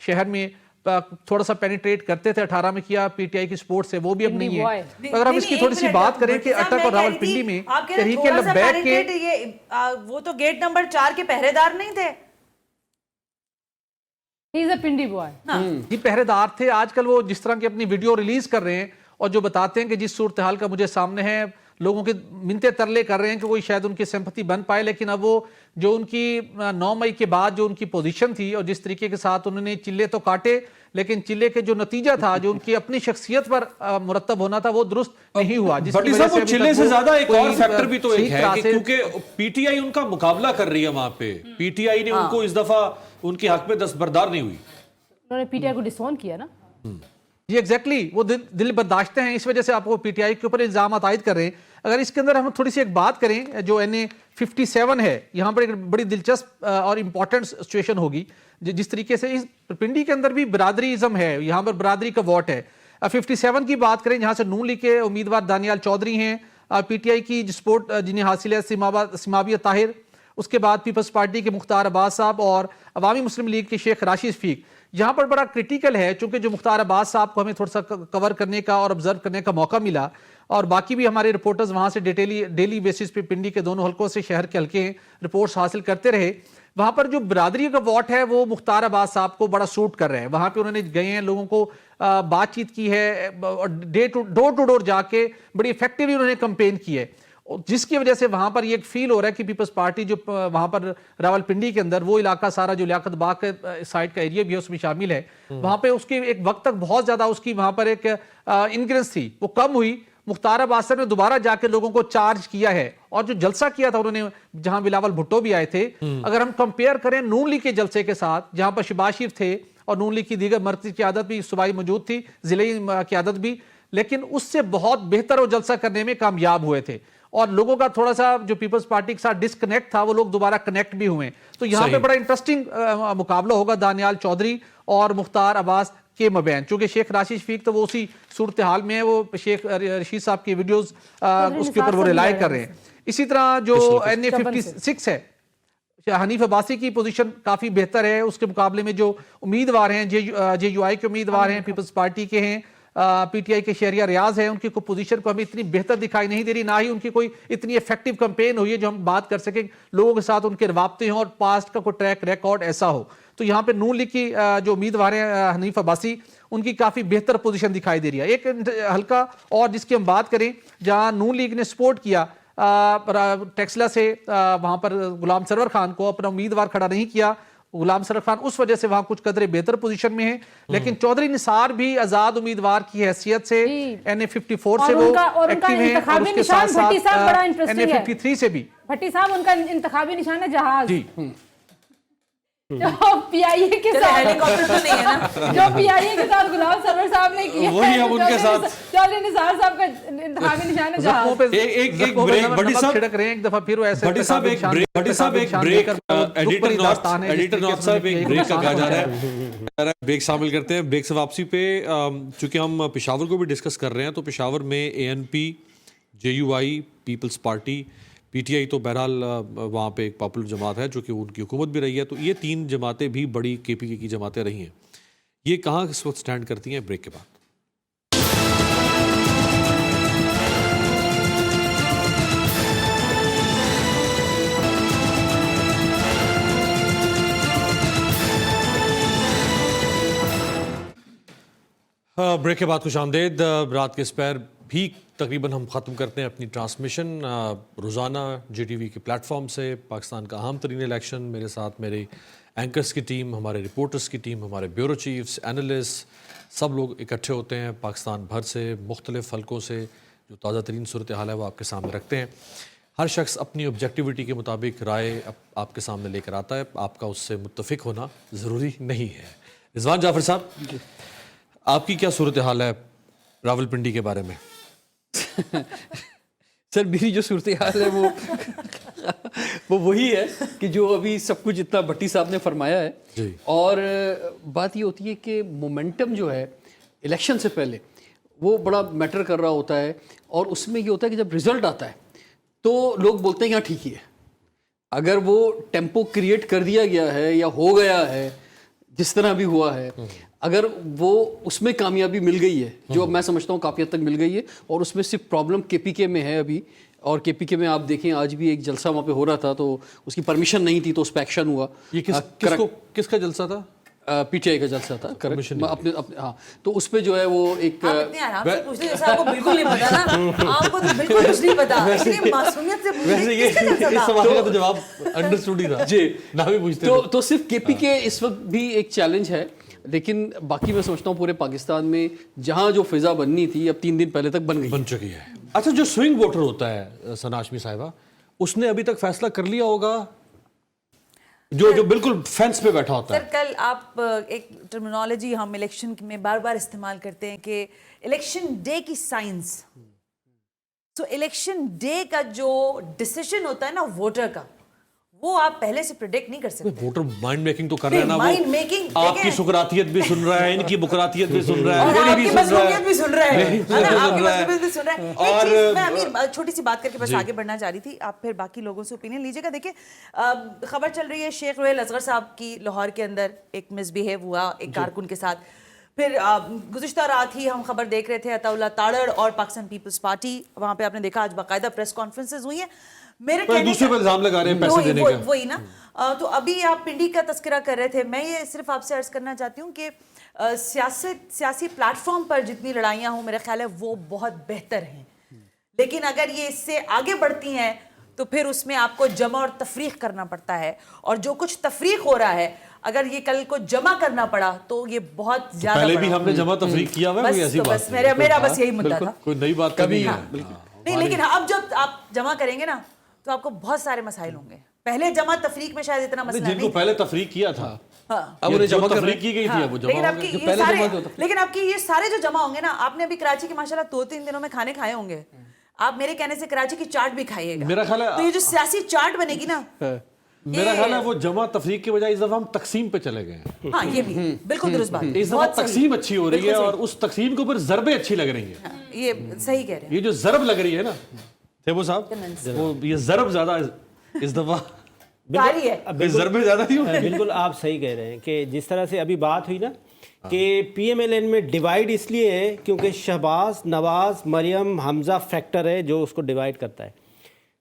[SPEAKER 6] शहर में थोड़ा सा पेनिट्रेट करते थे, 18 में किया, PTI की सपोर्ट से, वो भी अब नहीं है। अगर हम इसकी थोड़ी सी बात करें कि अटक और रावलपिंडी में तहरीक लब्बैक के,
[SPEAKER 4] वो तो गेट नंबर 4 के पहरेदार नहीं थे,
[SPEAKER 5] he is a Pindi boy.
[SPEAKER 6] ये पहरेदार थे। आजकल वो जिस तरह की अपनी वीडियो रिलीज कर रहे हैं और जो बताते हैं कि जिस सूरत हाल का मुझे सामने है, लोगों के मिनते तरले कर रहे हैं कि कोई शायद उनकी सिंपैथी बन पाए। लेकिन अब वो जो उनकी 9 मई के बाद जो उनकी पोजीशन थी और जिस तरीके के साथ उन्होंने चिल्ले तो काटे, लेकिन चिल्ले के जो नतीजा था, जो उनकी अपनी शख्सियत पर मुरतब होना था, वो दुरुस्त नहीं हुआ।
[SPEAKER 1] भट्टी साहब वो चिल्ले से ज्यादा एक और फैक्टर भी तो एक है कि क्योंकि PTI उनका मुकाबला कर रही है वहां पे, PTI ने उनको इस दफा उनके हक में दस्तबरदार नहीं हुई।
[SPEAKER 5] उन्होंने PTI को डिसोन किया ना।
[SPEAKER 6] जी एग्जैक्टली, वो दिल बर्दाश्ते हैं, इस वजह से आपको PTI के ऊपर इल्जाम आयद कर रहे हैं। अगर इसके अंदर हम थोड़ी सी एक बात करें, जो NA57 है, यहाँ पर एक बड़ी दिलचस्प और इम्पॉर्टेंट सिचुएशन होगी। जिस तरीके से इस पिंडी के अंदर भी बरादरीज़म है, यहाँ पर बरादरी का वोट है। 57 की बात करें, यहाँ से नून लीग के उम्मीदवार दानियाल चौधरी हैं, PTI की सपोर्ट जिन्हें हासिल है सिमाविया ताहिर, उसके बाद पीपल्स पार्टी के मुख्तार अब्बास साहब और अवामी मुस्लिम लीग के शेख राशिद शफीक। यहाँ पर बड़ा क्रिटिकल है, चूंकि जो मुख्तार अब्बास साहब को हमें थोड़ा सा कवर करने का और ऑब्जर्व करने का मौका मिला, और बाकी भी हमारे रिपोर्टर्स वहाँ से डेली बेसिस पे पिंडी के दोनों हल्कों से शहर के हल्के रिपोर्ट्स हासिल करते रहे। वहाँ पर जो बरादरी का वोट है वो मुख्तार अब्बास साहब को बड़ा सूट कर रहे हैं। वहाँ पे उन्होंने गए हैं, लोगों को बातचीत की है और डोर टू डोर जाके बड़ी इफेक्टिवली उन्होंने कंपेन की है, जिसकी वजह से वहां पर ये एक फील हो रहा है कि पीपल्स पार्टी जो वहां पर रावलपिंडी के अंदर वो इलाका सारा जो लियाकत बाग के साइड का एरिया भी है उसमें शामिल है, वहां पे उसके एक वक्त तक बहुत ज्यादा उसकी वहां पर एक इनग्रेंस थी, वो कम हुई। मुख्तार अब्बास साहब ने दोबारा जाके लोगों को चार्ज किया है और जो जलसा किया था उन्होंने, जहां बिलावल भुट्टो भी आए थे, अगर हम कंपेयर करें नून लीग के जलसे के साथ, जहां पर शहबाज शरीफ थे और नून लीग की दीगर मरकजी क़यादत भी सूबाई मौजूद थी, जिले क़यादत भी, लेकिन उससे बहुत बेहतर वो जलसा करने में कामयाब हुए थे। اور لوگوں کا تھوڑا سا جو پیپلز پارٹی کے ساتھ ڈسکنیکٹ تھا وہ لوگ دوبارہ کنیکٹ بھی ہوئے. تو یہاں پہ بڑا انٹرسٹنگ مقابلہ ہوگا دانیال چودھری اور مختار عباس کے مابین. چونکہ شیخ راشد شفیق تو وہ اسی صورتحال میں ہے, وہ شیخ رشید صاحب کی ویڈیوز اس کے اوپر وہ ریلائی کر رہے ہیں. اسی طرح جو NA56 ہے, حنیف عباسی کی پوزیشن کافی بہتر ہے. اس کے مقابلے میں جو امیدوار ہیں JUI کے امیدوار ہیں, پیپلز پارٹی کے ہیں, PTI کے شہریہ ریاض ہیں, ان کی کوئی پوزیشن کو ہمیں اتنی بہتر دکھائی نہیں دے رہی, نہ ہی ان کی کوئی اتنی ایفیکٹو کمپین ہوئی ہے جو ہم بات کر سکیں لوگوں کے ساتھ ان کے روابطے ہوں اور پاسٹ کا کوئی ٹریک ریکارڈ ایسا ہو. تو یہاں پہ نون لیگ کی جو امیدوار ہیں حنیف عباسی, ان کی کافی بہتر پوزیشن دکھائی دے رہی ہے. ایک حلقہ اور جس کی ہم بات کریں جہاں نون لیگ نے سپورٹ کیا ٹیکسلا سے, وہاں پر غلام سرور خان کو اپنا امیدوار کھڑا نہیں کیا. غلام سرور خان اس وجہ سے وہاں کچھ قدرے بہتر پوزیشن میں ہیں, لیکن چودھری نثار بھی آزاد امیدوار کی حیثیت سے NA54 سے وہ ایکٹیو ہیں, اور اس کے ساتھ ساتھ NA53 سے بھی.
[SPEAKER 5] بھٹی صاحب ان کا انتخابی نشان ہے جہاز, جو PIA کے ساتھ ہیلی کاپٹر تو نہیں ہے نا, جو PIA کے ساتھ غلام سرور صاحب نے کیا
[SPEAKER 1] وہی اب ان کے ساتھ
[SPEAKER 5] چودھری نثار صاحب کا انتخابی نشان ہے جہاز.
[SPEAKER 1] ایک بریک, بھٹی صاحب
[SPEAKER 6] چھڑک رہے ہیں ایک دفعہ, پھر وہ ایسے
[SPEAKER 1] بھٹی صاحب ایک بریک, ایڈیٹر نارتھ صاحب ایک بریک کا کہا جا رہا ہے, بریک شامل کرتے ہیں. بریک سے واپسی پہ چونکہ ہم پشاور کو بھی ڈسکس کر رہے ہیں, تو پشاور میں ANP, JUI, Peoples Party, PTI تو بہرحال وہاں پہ ایک پاپولر جماعت ہے جو کہ ان کی حکومت بھی رہی ہے. تو یہ تین جماعتیں بھی بڑی KPK کی جماعتیں رہی ہیں. یہ کہاں اس وقت سٹینڈ کرتی ہیں؟ بریک کے بعد. بریک کے بعد خوش آمدید. رات کے اس پیر بھی تقریباً ہم ختم کرتے ہیں اپنی ٹرانسمیشن روزانہ JTV کے پلیٹ فارم سے. پاکستان کا اہم ترین الیکشن, میرے ساتھ میرے اینکرز کی ٹیم, ہمارے رپورٹرز کی ٹیم, ہمارے بیورو چیفز, اینالسٹ, سب لوگ اکٹھے ہوتے ہیں پاکستان بھر سے, مختلف حلقوں سے. جو تازہ ترین صورتحال ہے وہ آپ کے سامنے رکھتے ہیں. ہر شخص اپنی آبجیکٹیوٹی کے مطابق رائے آپ کے سامنے لے کر آتا ہے. آپ کا اس سے متفق ہونا ضروری نہیں ہے. رضوان جعفر صاحب, آپ کی کیا صورتحال ہے راولپنڈی کے بارے میں؟
[SPEAKER 2] سر میری جو صورتحال ہے وہ وہی ہے کہ جو ابھی سب کچھ اتنا بھٹی صاحب نے فرمایا ہے. اور بات یہ ہوتی ہے کہ مومنٹم جو ہے الیکشن سے پہلے وہ بڑا میٹر کر رہا ہوتا ہے, اور اس میں یہ ہوتا ہے کہ جب رزلٹ آتا ہے تو لوگ بولتے ہیں یہاں ٹھیک ہی ہے. اگر وہ ٹیمپو کریٹ کر دیا گیا ہے یا ہو گیا ہے جس طرح بھی ہوا ہے, اگر وہ اس میں کامیابی مل گئی ہے, جو میں سمجھتا ہوں کافی حد تک مل گئی ہے, اور اس میں صرف پرابلم KPK میں ہے ابھی. اور KPK میں آپ دیکھیں آج بھی ایک جلسہ وہاں پہ ہو رہا تھا, تو اس کی پرمیشن نہیں تھی تو اس پہ ایکشن ہوا.
[SPEAKER 1] یہ کس کا جلسہ تھا؟
[SPEAKER 2] PTI کا جلسہ تھا. اپنے ہاں, تو اس پہ جو ہے وہ ایک
[SPEAKER 4] آپ کو بالکل نہیں پتا نا, آپ کو تو بالکل کچھ نہیں پتا, اتنی معصومیت سے
[SPEAKER 2] تو صرف KPK اس وقت بھی ایک چیلنج ہے. لیکن باقی میں سمجھتا ہوں پورے پاکستان میں جہاں جو فضا بننی تھی اب 3 دن پہلے تک بن
[SPEAKER 1] چکی ہے. اچھا, جو سوئنگ ووٹر ہوتا ہے ثنا ہاشمی صاحبہ, اس نے ابھی تک فیصلہ کر لیا ہوگا جو بالکل فینس پہ بیٹھا ہوتا ہے؟
[SPEAKER 4] سر کل آپ ایک ٹرمینالوجی ہم الیکشن میں بار بار استعمال کرتے ہیں کہ الیکشن ڈے کی سائنس. تو الیکشن ڈے کا جو ڈیسیشن ہوتا ہے نا ووٹر کا, وہ آپ پہلے سے پریڈکٹ نہیں کر سکتے.
[SPEAKER 1] ووٹر مائنڈ میکنگ تو کر رہا ہے نا, وہ آپ کی سکراتیت بھی سن رہا ہے, ان کی بکراتیت بھی سن رہا ہے,
[SPEAKER 4] اور آپ کی مظلومیت بھی سن رہا ہے, آپ کی مظلومیت بھی سن رہا ہے. ایک چیز میں ابھی چھوٹی سی بات کر کے بس آگے بڑھنا چاہ رہی تھی, آپ پھر باقی لوگوں سے اوپینین لیجیے گا. دیکھیں خبر چل رہی ہے شیخ روحیل اصغر صاحب کی لاہور کے اندر ایک مس بیہیو ہوا ایک کارکن کے ساتھ. پھر گزشتہ رات ہی ہم خبر دیکھ رہے تھے عطا اللہ تاڑڑ اور پاکستان پیپلز پارٹی, وہاں پہ آپ نے دیکھا آج باقاعدہ پریس کانفرنسز ہوئی ہیں. میرے
[SPEAKER 1] دوسرے پہ الزام لگا رہے ہیں پیسے دینے کا,
[SPEAKER 4] وہی نا. تو ابھی آپ پنڈی کا تذکرہ کر رہے تھے, میں یہ صرف آپ سے عرض کرنا چاہتی ہوں کہ سیاسی پلیٹ فارم پر جتنی لڑائیاں ہوں میرا خیال ہے وہ بہت بہتر ہیں, لیکن اگر یہ اس سے آگے بڑھتی ہیں تو پھر اس میں آپ کو جمع اور تفریق کرنا پڑتا ہے, اور جو کچھ تفریق ہو رہا ہے اگر یہ کل کو جمع کرنا پڑا تو یہ بہت زیادہ
[SPEAKER 1] پہلے بھی ہم نے جمع تفریق کیا ہوا ہے,
[SPEAKER 4] بس میرا بس یہی مدعا تھا,
[SPEAKER 1] کوئی نئی بات کبھی
[SPEAKER 4] نہیں. لیکن اب جب آپ جمع کریں گے نا تو آپ کو بہت سارے مسائل ہوں گے. پہلے جمع تفریق میں شاید اتنا مسئلہ نہیں,
[SPEAKER 1] جن کو پہلے تفریق کیا تھا
[SPEAKER 2] اب انہیں جمع
[SPEAKER 1] تفریق کی گئی تھی, اب وہ
[SPEAKER 4] لیکن اب کی یہ سارے جو جمع ہوں گے نا, آپ نے ابھی کراچی کے ماشاءاللہ 2-3 دنوں میں کھانے کھائے ہوں گے, آپ میرے کہنے سے کراچی کی چاٹ بھی کھائیے گا.
[SPEAKER 1] میرا خیال ہے
[SPEAKER 4] تو یہ جو سیاسی چاٹ بنے گی نا,
[SPEAKER 1] میرا خیال ہے وہ جمع تفریق کے بجائے اس دفعہ ہم تقسیم پہ چلے گئے ہیں.
[SPEAKER 4] ہاں یہ بھی بالکل درست بات,
[SPEAKER 1] اس دفعہ تقسیم اچھی ہو رہی ہے اور اس تقسیم کے اوپر ضربیں اچھی لگ رہی ہیں.
[SPEAKER 4] یہ صحیح کہہ رہے ہیں.
[SPEAKER 1] یہ جو ضرب لگ رہی ہے نا تھیبو صاحب, وہ یہ ضرب زیادہ اس دفعہ
[SPEAKER 4] کاری ہے,
[SPEAKER 1] ضربیں زیادہ نہیں ہو رہی.
[SPEAKER 7] بالکل آپ صحیح کہہ رہے ہیں کہ جس طرح سے ابھی بات ہوئی نا کہ پی ایم ایل این میں ڈیوائیڈ اس لیے ہے کیونکہ شہباز, نواز, مریم, حمزہ فیکٹر ہے جو اس کو ڈیوائیڈ کرتا ہے.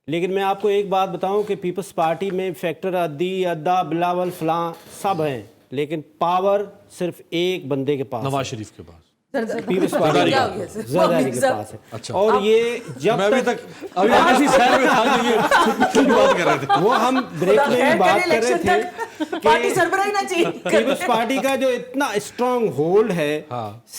[SPEAKER 7] لیکن میں آپ کو ایک بات بتاؤں کہ پیپلز پارٹی میں فیکٹر عدی, ادا, بلاول, فلاں سب ہیں, لیکن پاور صرف ایک بندے کے پاس,
[SPEAKER 1] نواز شریف کے پاس,
[SPEAKER 7] پیپلز پارٹی زرداری کے پاس ہے. اور یہ جب
[SPEAKER 1] میں
[SPEAKER 7] تک
[SPEAKER 1] ابھی ایسی سیر میں تھا کہ یہ بات کر رہے تھے.
[SPEAKER 7] وہ ہم بریک میں بھی بات کر رہے تھے
[SPEAKER 4] پارٹی سربراہی نہ چاہیے.
[SPEAKER 7] پیپلز پارٹی کا جو اتنا اسٹرانگ ہولڈ ہے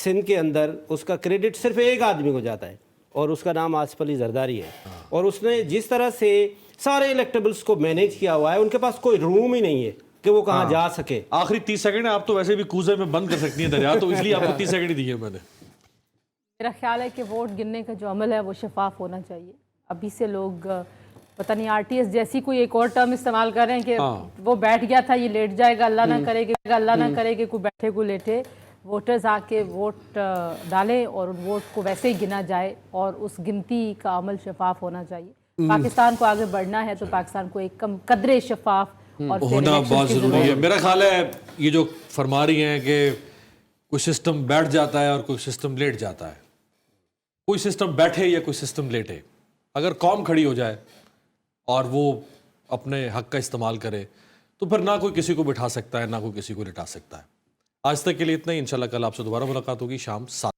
[SPEAKER 7] سندھ کے اندر, اس کا کریڈٹ صرف ایک آدمی کو جاتا ہے اور اس کا نام آصف علی زرداری ہے. اور اس نے جس طرح سے سارے الیکٹیبلز کو مینیج کیا ہوا ہے, ان کے پاس کوئی روم ہی نہیں ہے کہ وہ کہاں جا سکے.
[SPEAKER 1] آخری 30 سیکنڈ آپ تو ویسے بھی کوزے میں بند کر سکتی ہیں دریا, تو اس لیے آپ کو 30 سیکنڈ ہی دیے میں نے.
[SPEAKER 5] میرا خیال ہے کہ ووٹ گننے کا جو عمل ہے وہ شفاف ہونا چاہیے. ابھی سے لوگ پتہ نہیں آر ٹی ایس جیسی کوئی ایک اور ٹرم استعمال کر رہے ہیں کہ وہ بیٹھ گیا تھا یہ لیٹ جائے گا, اللہ نہ کرے کہ اللہ نہ کرے کہ کوئی بیٹھے کوئی لیٹے. ووٹرز آ کے ووٹ ڈالیں اور ان ووٹ کو ویسے ہی گنا جائے اور اس گنتی کا عمل شفاف ہونا چاہیے. پاکستان کو آگے بڑھنا ہے تو پاکستان کو ایک کم قدرے شفاف اور
[SPEAKER 1] ہونا بہت ضروری ہے. میرا خیال ہے یہ جو فرما رہی ہیں کہ کوئی سسٹم بیٹھ جاتا ہے اور کوئی سسٹم لیٹ جاتا ہے, کوئی سسٹم بیٹھے یا کوئی سسٹم لیٹے, اگر قوم کھڑی ہو جائے اور وہ اپنے حق کا استعمال کرے تو پھر نہ کوئی کسی کو بٹھا سکتا ہے نہ کوئی کسی کو لٹا سکتا ہے. آج تک کے لیے اتنا ہی. انشاءاللہ کل آپ سے دوبارہ ملاقات ہوگی شام 7.